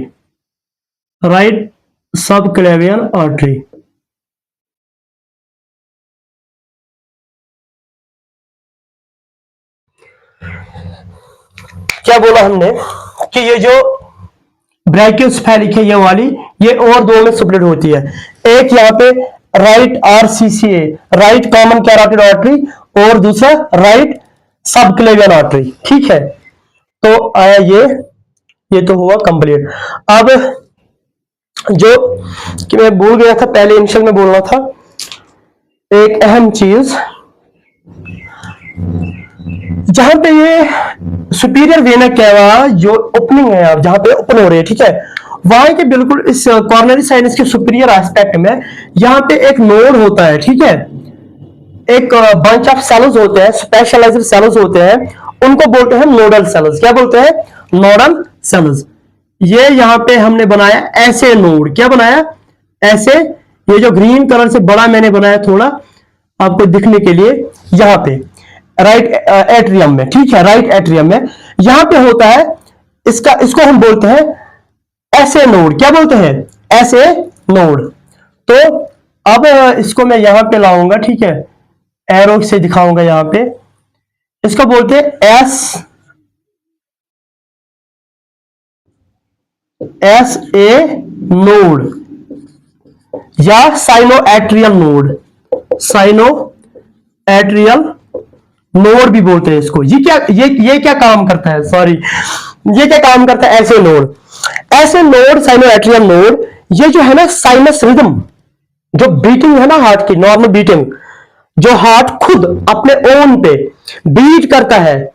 क्या बोला हमने कि ये जो ब्रैकियोसेफेलिक है, ये वाली, ये और 2 में स्प्लिट होती है। एक यहाँ पे right RCCA, right common carotid artery, और दूसरा राइट सबक्लेवियन आर्टरी, ठीक है। तो आया ये तो हुआ कंप्लीट। अब जो कि मैं भूल गया था पहले इनिशियल में बोलना था, एक अहम चीज, जहां पे ये सुपीरियर वेना कैवा जो ओपनिंग है, आप जहां पे ओपन हो रही है, ठीक है, वहां के बिल्कुल इस कॉर्नरी साइनस के सुपीरियर एस्पेक्ट में यहां पे एक नोड होता है, ठीक है, एक बंच ऑफ सेल्स होते हैं, स्पेशलाइज्ड सेल्स होते हैं, उनको बोलते हैं नोडल सेल्स। क्या बोलते हैं? Nodal cells. ये यहां पे हमने बनाया ऐसे नोड, क्या बनाया? ऐसे, ये जो ग्रीन कलर से बड़ा मैंने बनाया थोड़ा आपको दिखने के लिए, यहां पे राइट एट्रियम में, ठीक है, राइट एट्रियम में यहां पे होता है इसको हम बोलते हैं ऐसे नोड। क्या बोलते हैं? ऐसे नोड। तो अब इसको मैं यहां पे लाऊंगा, ठीक है, एरो से दिखाऊंगा यहां पे, इसको बोलते हैं एस ए नोड या साइनोएट्रियल नोड, साइनोएट्रियल नोड भी बोलते हैं इसको। ये क्या काम करता है, सॉरी, ये क्या काम करता है? ऐसे नोड, ऐसे नोड, साइनोएट्रियल नोड, ये जो है ना साइनस रिदम, जो बीटिंग है ना हार्ट की, नॉर्मल बीटिंग, जो हार्ट खुद अपने ओन पे बीट करता है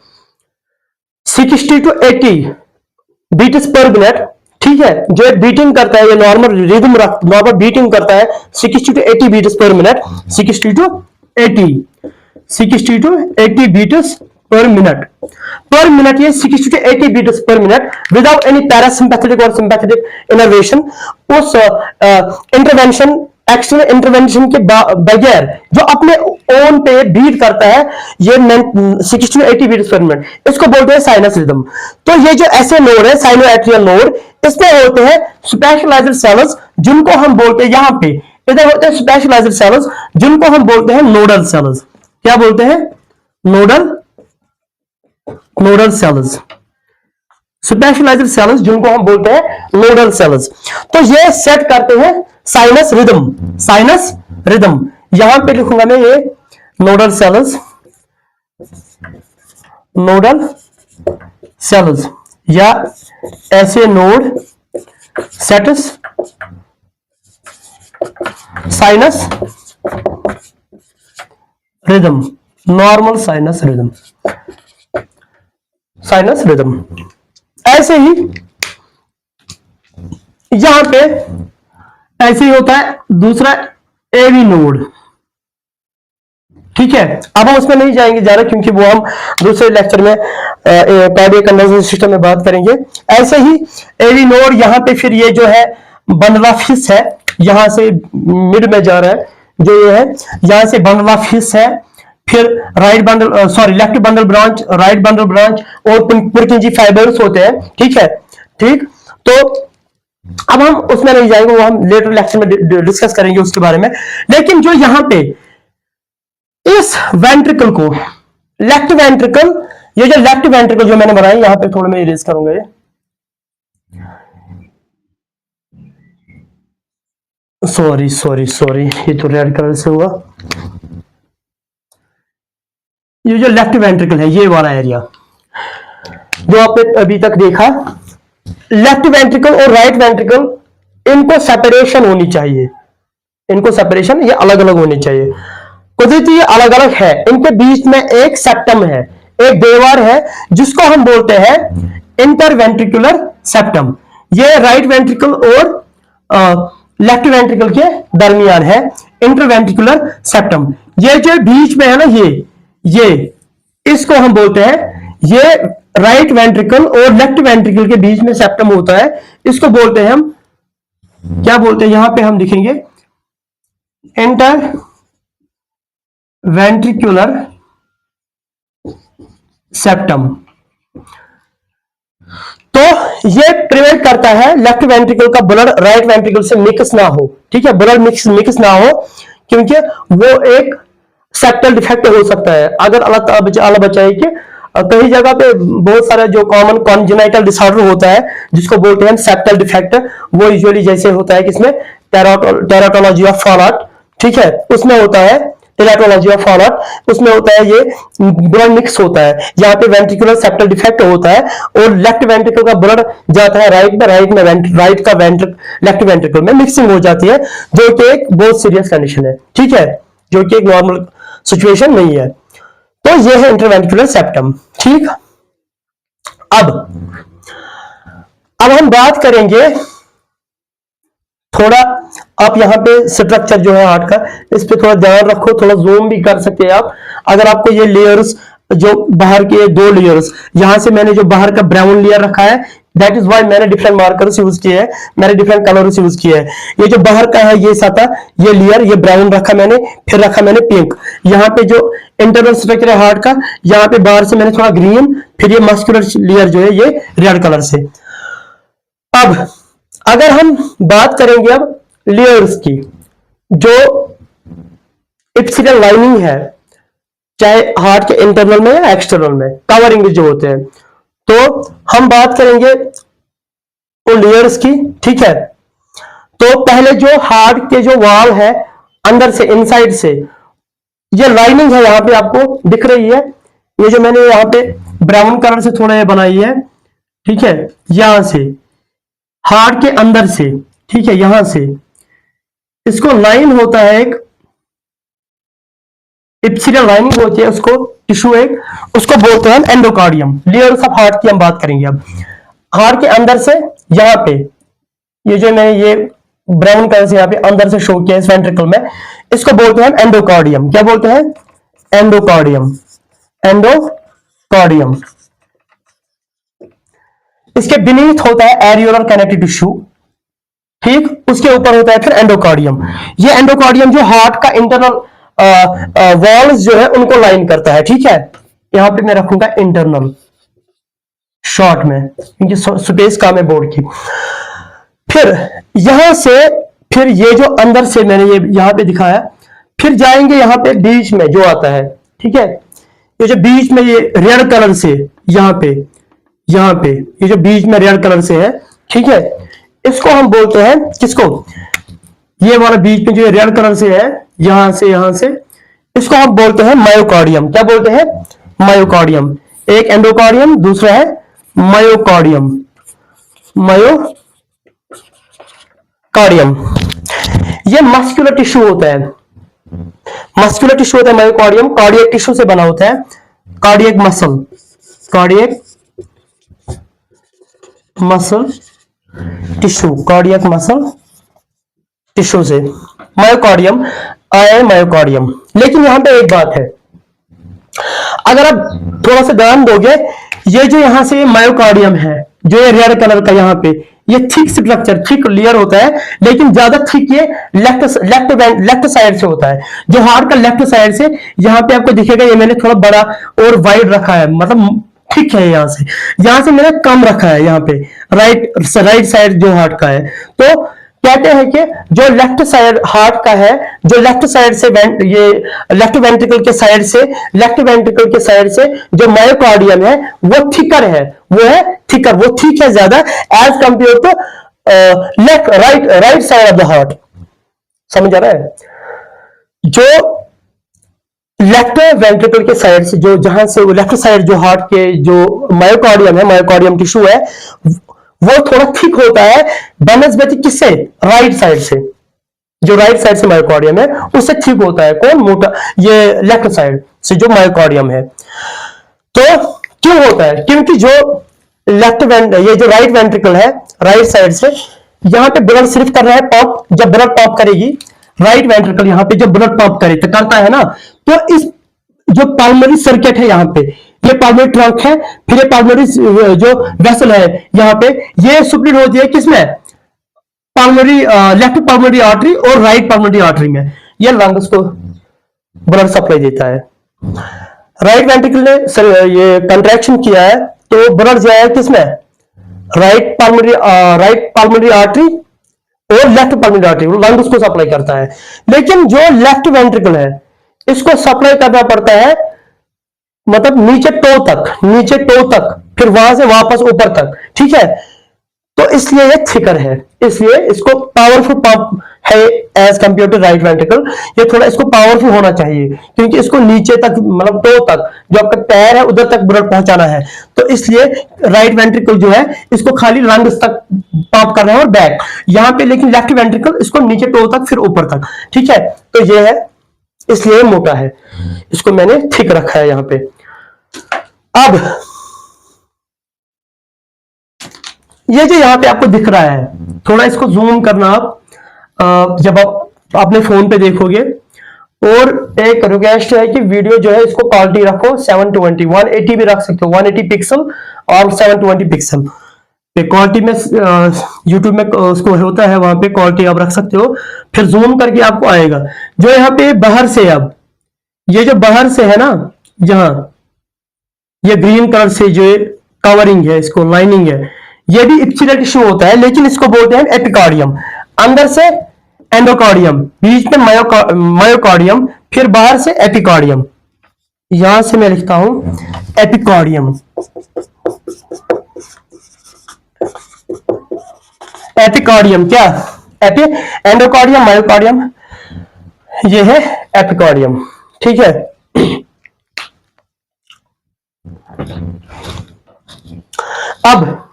60 to 80 बीट्स पर मिनट, ठीक है, जो बीटिंग करता है, ये नॉर्मल रिदम, नॉर्मल बीटिंग करता है 60 to 80 beats per minute, 60 to 80 beats per minute, ये 60 to 80 beats per minute without any parasympathetic और सिंपैथेटिक इनर्वेशन, उस इंटरवेंशन एक्सटर्नल इंटरवेंशन के बगैर जो अपने ओन पे बीट करता है, ये 60 to 80 बीट्स पर मिनट, इसको बोलते हैं साइनस रिदम। तो ये जो ऐसे नोड है साइनोएट्रियल नोड, इसमें होते हैं स्पेशलाइज्ड सेल्स जिनको हम बोलते हैं, यहां पे इधर होते हैं स्पेशलाइज्ड सेल्स जिनको हम बोलते हैं नोडल सेल्स। क्या बोलते हैं? नोडल सेल्स, स्पेशलाइज्ड सेल्स जिनको हम बोलते हैं नोडल सेल्स। तो ये सेट करते हैं साइनस रिदम, साइनस रिदम। यहां पे लिखूंगा मैं ये नोडल सेल्स, नोडल सेल्स या ऐसे node sets sinus rhythm, normal sinus rhythm, sinus rhythm. ऐसे ही यहां पे ऐसे ही होता है दूसरा एवी नोड। ठीक है, अब हम उसमें नहीं जाएंगे ज्यादा क्योंकि वो हम दूसरे लेक्चर में कार्डियक कंडक्शन सिस्टम में बात करेंगे। ऐसे ही एवी नोड, यहां पे फिर ये जो है बंडल ऑफ हिस है, यहां से मिड में जा रहा है जो ये है, यहां से बंडल ऑफ हिस है, फिर right bundle sorry left bundle branch, right bundle branch और पुरकिंजी फाइबर्स होते हैं। ठीक है, ठीक। तो अब हम उसमें नहीं जाएंगे, वो हम लेटर लेक्चर में डिस्कस करेंगे उसके बारे में। लेकिन जो यहां पे इस वेंट्रिकल को, लेफ्ट वेंट्रिकल, ये जो लेफ्ट वेंट्रिकल जो मैंने बनाया, यहां पे थोड़ा मैं इरेज करूंगा ये, सॉरी सॉरी सॉरी, ये तो रेड कलर से हुआ। ये जो लेफ्ट वेंट्रिकल है, ये वाला एरिया जो आपने अभी तक देखा, लेफ्ट वेंट्रिकल और राइट वेंट्रिकल, इनको सेपरेशन होनी चाहिए, इनको सेपरेशन, ये अलग अलग होनी चाहिए। कुदरती ये अलग अलग है, इनके बीच में एक सेप्टम है, एक देवार है जिसको हम बोलते हैं इंटरवेंट्रिकुलर सेप्टम। ये राइट वेंट्रिकल और लेफ्ट वेंट्रिकल के दरमियान है इंटरवेंट्रिकुलर सेप्टम। ये जो बीच में है ना, ये इसको हम बोलते हैं, ये राइट वेंट्रिकल और लेफ्ट वेंट्रिकल के बीच में सेप्टम होता है, इसको बोलते हैं हम, क्या बोलते हैं, यहां पे हम लिखेंगे इंटर वेंट्रिकुलर सेप्टम। तो ये प्रिवेंट करता है लेफ्ट वेंट्रिकल का ब्लड राइट वेंट्रिकल से मिक्स ना हो। ठीक है, ब्लड मिक्स ना हो, क्योंकि वो एक सेप्टल डिफेक्ट हो सकता है। अगर अल्लाह बचाए कि कई जगह पे बहुत सारा जो कॉमन कॉन्जेनाइटल डिसऑर्डर होता है जिसको बोलते हैं सेप्टल डिफेक्ट, वो यूजुअली जैसे होता है किसमें, टेराटोलॉजी ऑफ फॉलआउट। ठीक है, उसमें होता है टेराटोलॉजी ऑफ फॉलआउट, उसमें होता है ये ब्लड मिक्स होता है, यहाँ पे वेंट्रिकुलर सेप्टल डिफेक्ट होता है और लेफ्ट वेंट्रिकल का ब्लड जाता है राइट में, राइट का लेफ्ट वेंट्रिकल में मिक्सिंग हो जाती है, जो कि एक बहुत सीरियस कंडीशन है। ठीक है, जो कि एक नॉर्मल सिचुएशन नहीं है। तो ये है इंटरवेंट्रिकुलर सेप्टम। ठीक, अब हम बात करेंगे थोड़ा, आप यहाँ पे स्ट्रक्चर जो है हार्ट का, इस पे थोड़ा ध्यान रखो, थोड़ा जूम भी कर सकते हैं आप। अगर आपको ये लेयर्स, जो बाहर के दो लेयर्स, यहां से मैंने जो बाहर का ब्राउन लेयर रखा है, दैट इज वाई मैंने डिफरेंट मार्कर्स यूज किए हैं, मैंने डिफरेंट कलर्स यूज किए हैं। ये जो बाहर का है ये सतह, ये लेयर, ये ब्राउन रखा मैंने, फिर रखा मैंने पिंक। यहाँ पे जो इंटरनल स्ट्रक्चर है हार्ट का, यहाँ पे बाहर से मैंने थोड़ा ग्रीन, फिर ये मस्कुलर लेयर जो है ये रेड कलर से। अब अगर हम बात करेंगे अब लेयर्स की, जो इप्सिलर लाइनिंग है, चाहे हार्ट के इंटरनल में या एक्सटर्नल में, कवरिंग जो होते हैं, तो हम बात करेंगे उन लेयर्स की। ठीक है, तो पहले जो हार्ट के जो वॉल है अंदर से, इनसाइड से, ये लाइनिंग है, यहां पे आपको दिख रही है, ये जो मैंने यहां पे ब्राउन कलर से थोड़ा ये बनाई है। ठीक है, यहां से हार्ट के अंदर से, ठीक है, यहां से इसको लाइन होता है, एक इप्सिलर लाइनिंग होती है, उसको टिश्यू एक, उसको बोलते हैं एंडोकार्डियम। लेयर्स ऑफ हार्ट की हम बात करेंगे अब। हार्ट के अंदर से यहां पे, ये जो मैंने ये ब्राउन कलर से यहां पे अंदर से शो किया इस वेंट्रिकल में, इसको बोलते हैं एंडोकार्डियम। क्या बोलते हैं? Endocardium, endocardium. इसके बीनीथ होता है एरियोलर कनेक्टिव टिश्यू, ठीक, उसके ऊपर होता है फिर एंडोकार्डियम। ये एंडोकार्डियम जो हार्ट का इंटरनल वॉल्स जो है उनको लाइन करता है। ठीक है, यहां पे मैं रखूंगा इंटरनल शॉर्ट में, क्योंकि स्पेस कम है बोर्ड की। फिर यहां से फिर ये जो अंदर से मैंने ये यहां पे दिखाया, फिर जाएंगे यहां पे बीच में जो आता है। ठीक है, ये जो बीच में ये रेड कलर से यहां पे ये जो बीच में रेड कलर से है, ठीक है, इसको हम बोलते हैं किसको, ये वाला बीच में जो रेड कलर से है यहां से इसको हम बोलते हैं मायोकार्डियम। क्या बोलते हैं? मायोकार्डियम। एक एंडोकार्डियम, दूसरा है मायोकार्डियम। मायोकार्डियम ये मस्कुलर टिश्यू होता है, मस्कुलर टिश्यू होता है मायोकार्डियम, कार्डियक टिश्यू से बना होता है, कार्डियक मसल टिश्यू से मायोकार्डियम आया है, मायोकार्डियम। लेकिन यहां पे एक बात है, अगर आप थोड़ा सा ध्यान दोगे, ये जो यहां से मायोकार्डियम है, जो ये रेड कलर का यहां पे ये थिक स्ट्रक्चर, थिक लेयर होता है, लेकिन ज्यादा थिक ये लेफ्ट साइड से होता है। जो हार्ट का लेफ्ट साइड से यहां पे आपको दिखेगा, ये मैंने थोड़ा बड़ा और वाइड रखा है, मतलब ठीक है, यहां से मैंने कम रखा है यहां पे, राइट साइड जो हार्ट का है। तो कहते हैं कि जो लेफ्ट साइड हार्ट का है, जो लेफ्ट साइड से ये लेफ्ट वेंट्रिकल के साइड से जो मायोकार्डियम है वो थिकर है, वो थिक है ज्यादा as compare to right side of the heart. समझ आ रहा है? जो लेफ्ट वेंट्रिकल के साइड से जहां से लेफ्ट साइड जो हार्ट के जो मायोकार्डियम है, मायोकार्डियम टिश्यू है, वो थोड़ा थिक होता है बनस्बत किससे? राइट साइड से। जो राइट साइड से मायोकार्डियम है उससे थिक होता है कौन? मोटा, ये लेफ्ट साइड से जो मायोकार्डियम है। तो क्यों होता है? क्योंकि जो ये जो राइट वेंट्रिकल है, राइट साइड से यहां पे ब्लड सिर्फ कर रहा है पंप। जब ब्लड पंप करेगी राइट वेंट्रिकल, यहां पे जब ब्लड पंप करे तो करता है ना, तो इस जो पाल्मोनरी सर्किट है यहां पे, ये पाल्मोनरी ट्रंक है, फिर ये पाल्मोनरी जो वेसल है यहां पे, ये सुप्रीड होती है किसमें? पाल्मोनरी, लेफ्ट पाल्मोनरी आर्टरी और राइट पाल्मोनरी आर्टरी में। ये लंग्स को ब्लड सप्लाई देता है। राइट वेंट्रिकल ने ये कंट्रैक्शन किया है तो ब्लड जाएगा किसमें? राइट पाल्मोनरी आर्टरी और लेफ्ट पाल्मोनरी आर्टरी, लंग्स को सप्लाई करता है। लेकिन जो लेफ्ट वेंट्रिकल है इसको सप्लाई करना पड़ता है मतलब नीचे टो तक, फिर वहां से वापस ऊपर तक। ठीक है, तो इसलिए ये थिकर है, इसलिए इसको पावरफुल पंप है as compare to right ventricle. ये थोड़ा इसको पावरफुल होना चाहिए, क्योंकि इसको नीचे तक मतलब टो तक जो आपका पैर है उधर तक ब्लड पहुंचाना है। तो इसलिए राइट वेंट्रिकल जो है इसको खाली लंग्स तक पंप कर रहा है और बैक यहां पे, लेकिन लेफ्ट वेंट्रिकल इसको नीचे टो तक फिर ऊपर तक। ठीक है, तो ये है, इसलिए मोटा है, इसको मैंने थिक रखा है यहां पे। अब ये जो यहां पे आपको दिख रहा है, थोड़ा इसको जूम करना आप जब आप अपने फोन पे देखोगे। और एक रिक्वेस्ट है कि वीडियो जो है इसको क्वालिटी रखो 720, 180 भी रख सकते हो, 180 पिक्सल और 720 पिक्सल पे क्वालिटी में। यूट्यूब में उसको होता है, वहां पे क्वालिटी आप रख सकते हो, फिर जूम करके आपको आएगा। जो यहाँ पे बाहर से, अब ये जो बाहर से है ना, यहाँ ये ग्रीन कलर से जो कवरिंग है, इसको लाइनिंग है, ये भी इप्सिलर टिश्यू होता है, लेकिन इसको बोलते हैं एपिकार्डियम। अंदर से एंडोकार्डियम, बीच में मायोकार्डियम, फिर बाहर से एपिकार्डियम। यहां से मैं लिखता हूं एपिकार्डियम। एपिकार्डियम क्या? एंडोकार्डियम, मायोकार्डियम, ये है एपिकार्डियम। ठीक है, अब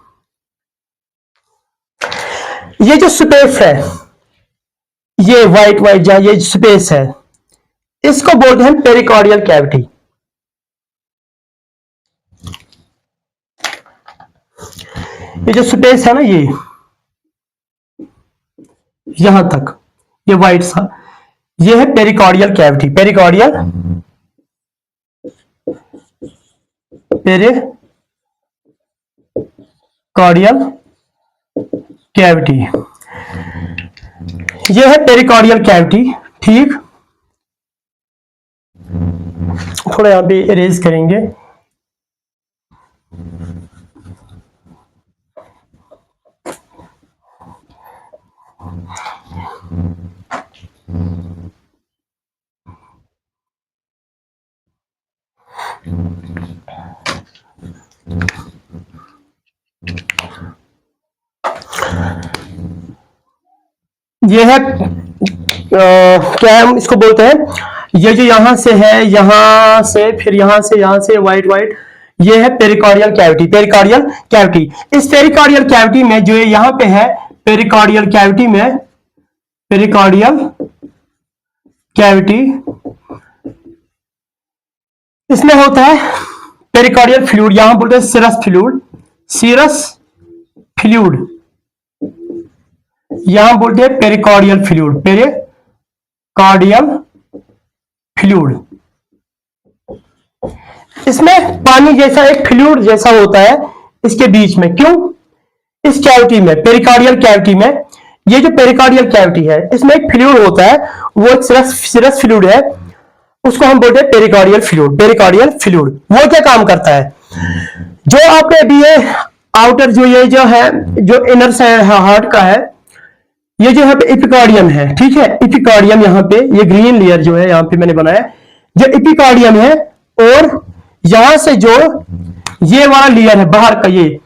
ये जो स्पेस है, ये व्हाइट जहां ये स्पेस है, इसको बोलते हैं पेरिकार्डियल कैविटी। ये जो स्पेस है ना, ये यहां तक ये व्हाइट सा, ये है पेरिकार्डियल कैविटी। Pericardial cavity. ये है पेरिकार्डियल कैविटी। ठीक, थोड़ा यहां पे इरेज करेंगे। ये है क्या हम इसको बोलते हैं, ये जो यहां से है, यहां से फिर यहां से, यहां से वाइट वाइट, ये है पेरिकार्डियल कैविटी। पेरिकार्डियल कैविटी, इस पेरिकार्डियल कैविटी में जो यहां पे है, पेरिकार्डियल कैविटी में, पेरिकार्डियल कैविटी, इसमें होता है पेरिकार्डियल फ्लूइड, यहां बोलते हैं सीरस फ्लूइड, सीरस फ्लूइड, यहां बोलते हैं पेरिकार्डियल फ्लूइड, पेरिकार्डियल फ्लूइड। इसमें पानी जैसा एक फ्लूइड जैसा होता है इसके बीच में। क्यों? इस कैविटी में, पेरिकार्डियल कैविटी में, ये जो पेरिकार्डियल कैविटी है इसमें एक फ्लूइड होता है, वो एक सीरस फ्लूइड है, उसको हम बोलते हैं पेरिकार्डियल फ्लूइड। पेरिकार्डियल फ्लूइड वो क्या काम करता है, जो आपने अभी ये आउटर जो ये जो है, जो इनर साइड हार्ट का है, ये जो यहाँ पे एपिकार्डियम है, ठीक है, एपिकार्डियम यहाँ पे, ये ग्रीन लेयर जो है यहाँ पे मैंने बनाया, जो एपिकार्डियम है, और यहां से जो ये वाला लेयर है बाहर का, ये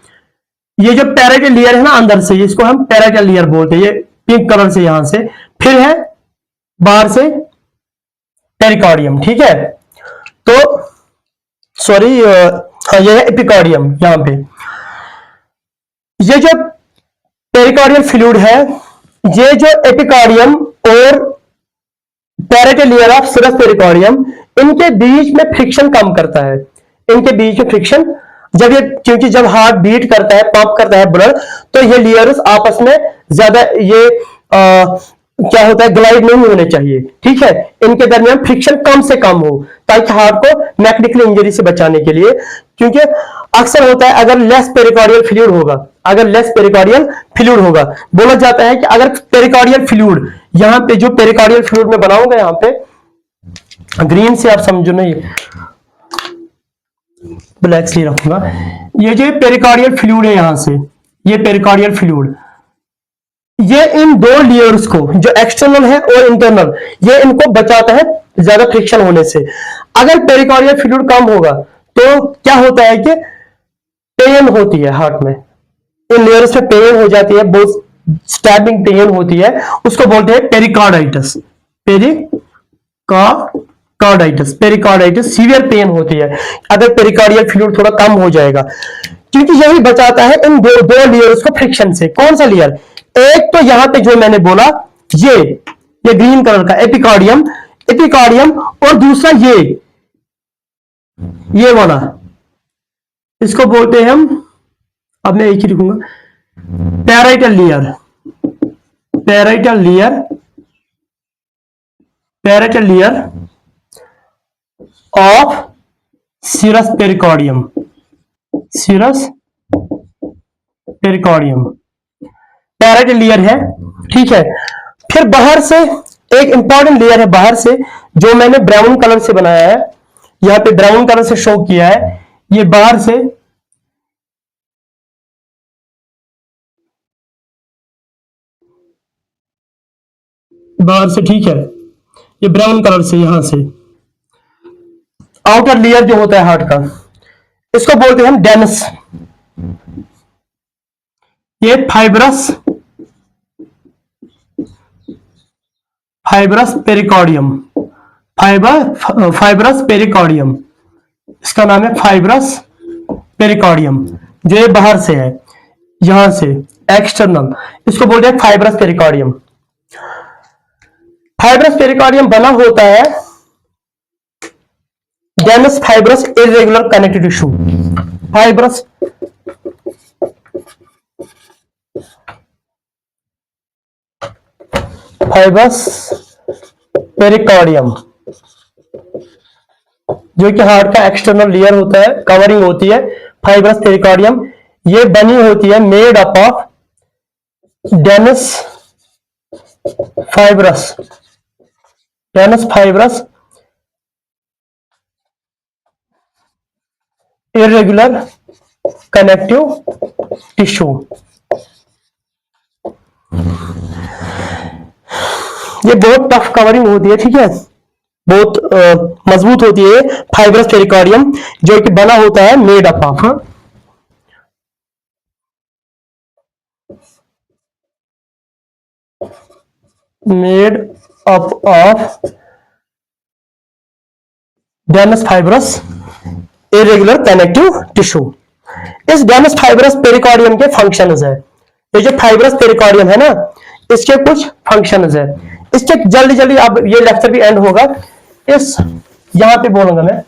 जो पैराइटल लेयर है ना अंदर से, इसको हम पैराइटल लेयर बोलते हैं, ये पिंक कलर से यहां से, फिर है बाहर से पेरिकार्डियम। ठीक है, तो सॉरी, हाँ ये है एपिकार्डियम। यहां पे ये जो पेरिकार्डियल फ्लूइड है, ये जो एपिकार्डियम और parietal layer of serous pericardium, इनके बीच में फ्रिक्शन कम करता है, इनके बीच में फ्रिक्शन, जब ये, क्योंकि जब हार्ट बीट करता है, पंप करता है ब्लड, तो ये लेयर्स आपस में ज्यादा ये क्या होता है, ग्लाइड नहीं होने चाहिए। ठीक है, इनके दरमियान फ्रिक्शन कम से कम हो, ताकि हार्ट को मैकेनिकल इंजरी से बचाने के लिए। क्योंकि अक्सर होता है अगर लेस पेरिकार्डियल फ्लूइड होगा, अगर लेस पेरिकार्डियल फ्लूइड होगा, बोला जाता है कि अगर पेरिकार्डियल फ्लूइड, यहां पे जो पेरिकार्डियल फ्लूइड में बनाऊंगा, यहां पे ग्रीन से आप समझो, नहीं ब्लैक से रखूंगा, ये जो पेरिकार्डियल फ्लूइड है यहां से, ये पेरिकार्डियल फ्लूइड, ये इन दो लेयर्स को, जो एक्सटर्नल है और इंटरनल, ये इनको बचाता है ज्यादा फ्रिक्शन होने से। अगर पेरिकार्डियल फ्लूइड कम होगा तो क्या होता है कि पेन होती है हार्ट में, इन लेयर्स में पेन हो जाती है, बहुत स्टैबिंग पेन होती है, उसको बोलते हैं pericarditis. Pericarditis, pericarditis severe pain होती है अगर पेरिकार्डियल फ्लूइड थोड़ा कम हो जाएगा, क्योंकि यही बचाता है इन दो लेयर्स को फ्रिक्शन से। कौन सा लेयर? एक तो यहां पे जो मैंने बोला, ये ग्रीन कलर का एपिकार्डियम, एपिकार्डियम, और दूसरा ये वाला, इसको बोलते हैं हम, अब मैं एक ही लिखूंगा, parietal layer, parietal layer, parietal layer of serous pericardium, serous pericardium, parietal layer है। ठीक है, फिर बाहर से एक इंपॉर्टेंट लेयर है बाहर से, जो मैंने ब्राउन कलर से बनाया है, यहां पे ब्राउन कलर से शो किया है, ये बाहर से, बाहर से, ठीक है, ये ब्राउन कलर से, यहां से आउटर लेयर जो होता है हार्ट का, इसको बोलते हैं हम डेनस, ये fibrous, fibrous pericardium, fibrous pericardium, इसका नाम है फाइब्रस पेरिकार्डियम, जो ये बाहर से है, यहां से एक्सटर्नल, इसको बोलते हैं फाइब्रस पेरिकार्डियम। फाइब्रस पेरिकार्डियम बना होता है dance fibrous irregular connective tissue, fibrous pericardium, जो कि हार्ट का एक्सटर्नल लेयर होता है, कवरिंग होती है, फाइब्रस पेरिकार्डियम, ये बनी होती है, made up of dance fibrous, dense fibrous irregular connective tissue। ये बहुत टफ कवरिंग होती है, ठीक है, बहुत मजबूत होती है फाइब्रस पेरिकार्डियम, जो कि बना होता है made up of dance fibrous irregular connective tissue. इस डेनस फाइब्रस पेरिकार्डियम के फंक्शंस है, ये जो फाइब्रस पेरिकार्डियम है ना, इसके कुछ फंक्शंस है। इसके जल्दी जल्दी, अब ये लेक्चर भी एंड होगा, इस यहां पे बोलूंगा मैं,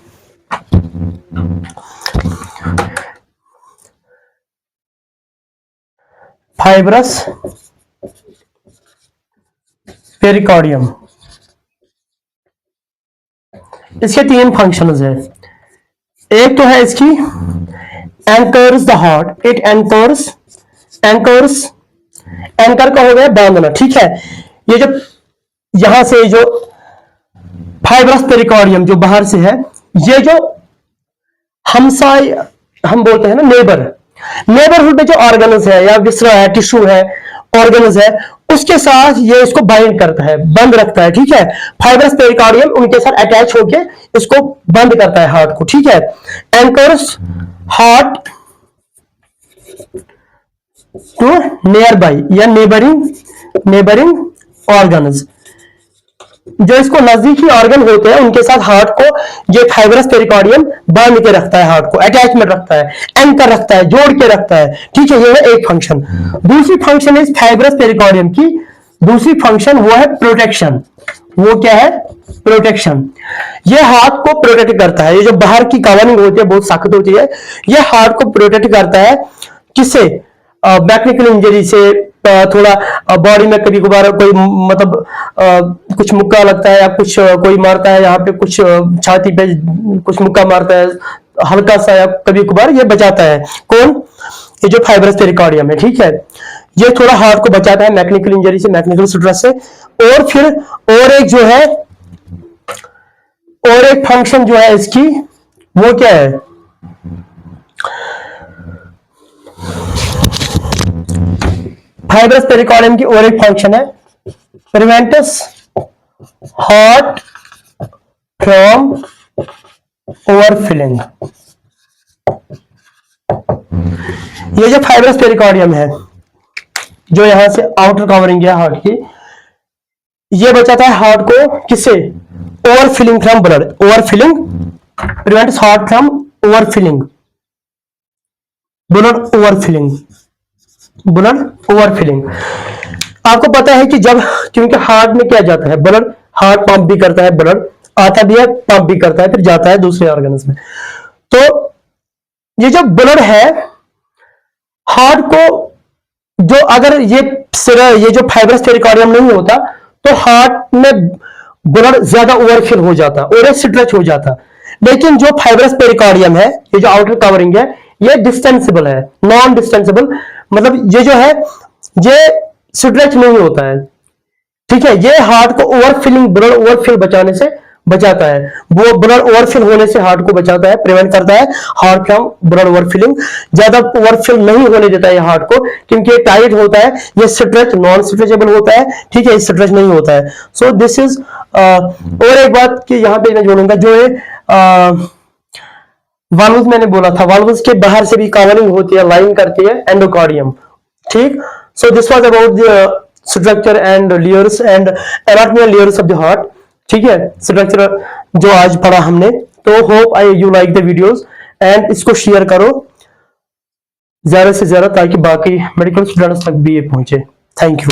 फाइब्रस पेरिकार्डियम, इसके तीन फंक्शंस है। एक तो है इसकी anchors the heart, it anchors anchor का हो गया बांधना, ठीक है। ये जो यहां से जो फाइब्रस पेरिकार्डियम जो बाहर से है, ये जो हमसाय हम बोलते हैं ना, नेबरहुड में जो ऑर्गन्स है या विसरा है, टिश्यू है, ऑर्गन्स है, उसके साथ ये इसको बाइंड करता है, बंद रखता है, ठीक है। फाइब्रस पेरिकार्डियम उनके साथ अटैच होके इसको बंद करता है हार्ट को, ठीक है। Anchors heart to near by या नेबरिंग ऑर्गन्स, जो इसको नजदीकी ऑर्गन होते हैं उनके साथ हार्ट को ये फाइब्रस पेरिकार्डियम बांध के रखता है, हार्ट को अटैचमेंट रखता है, एंकर रखता है, जोड़ के रखता है, ठीक है। ये है एक फंक्शन। दूसरी फंक्शन इस फाइब्रस पेरिकार्डियम की, दूसरी फंक्शन वो है प्रोटेक्शन। वो क्या है? प्रोटेक्शन। ये हार्ट को प्रोटेक्ट करता है। ये जो बाहर की कवरिंग होती है बहुत सख्त होती है, ये हार्ट को प्रोटेक्ट करता है। किससे? मैकेनिकल इंजरी से, थोड़ा बॉडी में कभी कभार कोई मतलब कुछ मुक्का लगता है या कुछ कोई मारता है, यहाँ पे कुछ छाती पे कुछ मुक्का मारता है हल्का सा, या कभी कभार ये बचाता है। कौन? ये जो फाइब्रस पेरिकार्डियम है, ठीक है। ये थोड़ा हार्ट को बचाता है मैकेनिकल इंजरी से, मैकेनिकल स्ट्रेस से। और फिर और एक जो है, और एक फंक्शन जो है इसकी, वो क्या है? फाइब्रस पेरिकार्डियम की और एक फंक्शन है, प्रिवेंट्स हार्ट फ्रॉम ओवरफिलिंग। ये जो फाइब्रस पेरिकार्डियम है, जो यहां से आउटर कवरिंग है हार्ट की, ये बचाता है हार्ट को किससे? Overfilling from blood. Overfilling, prevents heart from overfilling, blood overfilling, blood overfilling. आपको पता है कि जब, क्योंकि हार्ट में क्या जाता है? ब्लड। हार्ट पंप भी करता है, ब्लड आता भी है, पंप भी करता है, फिर जाता है दूसरे ऑर्गन्स में। तो ये जो ब्लड है हार्ट को, जो अगर ये जो फाइब्रस पेरिकार्डियम नहीं होता तो हार्ट में ब्लड ज्यादा ओवरफिल हो जाता और स्ट्रेच हो जाता। लेकिन जो फाइब्रस पेरिकार्डियम है, ये जो आउटर कवरिंग है, ये डिस्टेंसिबल है, नॉन डिस्टेंसिबल, मतलब ये जो है ये स्ट्रेच नहीं होता है, ठीक है। ये हार्ट को ओवरफिलिंग, ब्लड ओवरफिल बचाने से बचाता है। वो ब्लड ओवरफिल होने से हार्ट को बचाता है, प्रिवेंट करता है हार्ट फ्रॉम ब्लड ओवरफिलिंग। ज्यादा ओवरफिल नहीं होने देता है हार्ट को, क्योंकि ये टाइट होता है, ये स्ट्रेच नॉन स्ट्रेचेबल होता है, ठीक है, स्ट्रेच नहीं होता है। सो दिस इज और एक बात कि यहां पे मैं जोड़ूंगा, जो है वाल्व्स मैंने बोला था, वाल्व्स के बाहर से भी कवरिंग होती है, लाइन करती है एंडोकार्डियम, ठीक। So this was about the structure and layers and anatomy layers of the heart, ठीक है, स्ट्रक्चर जो आज पढ़ा हमने। तो hope I you like the videos and इसको शेयर करो ज्यादा से ज्यादा, ताकि बाकी मेडिकल स्टूडेंट्स तक भी ये पहुंचे। Thank you.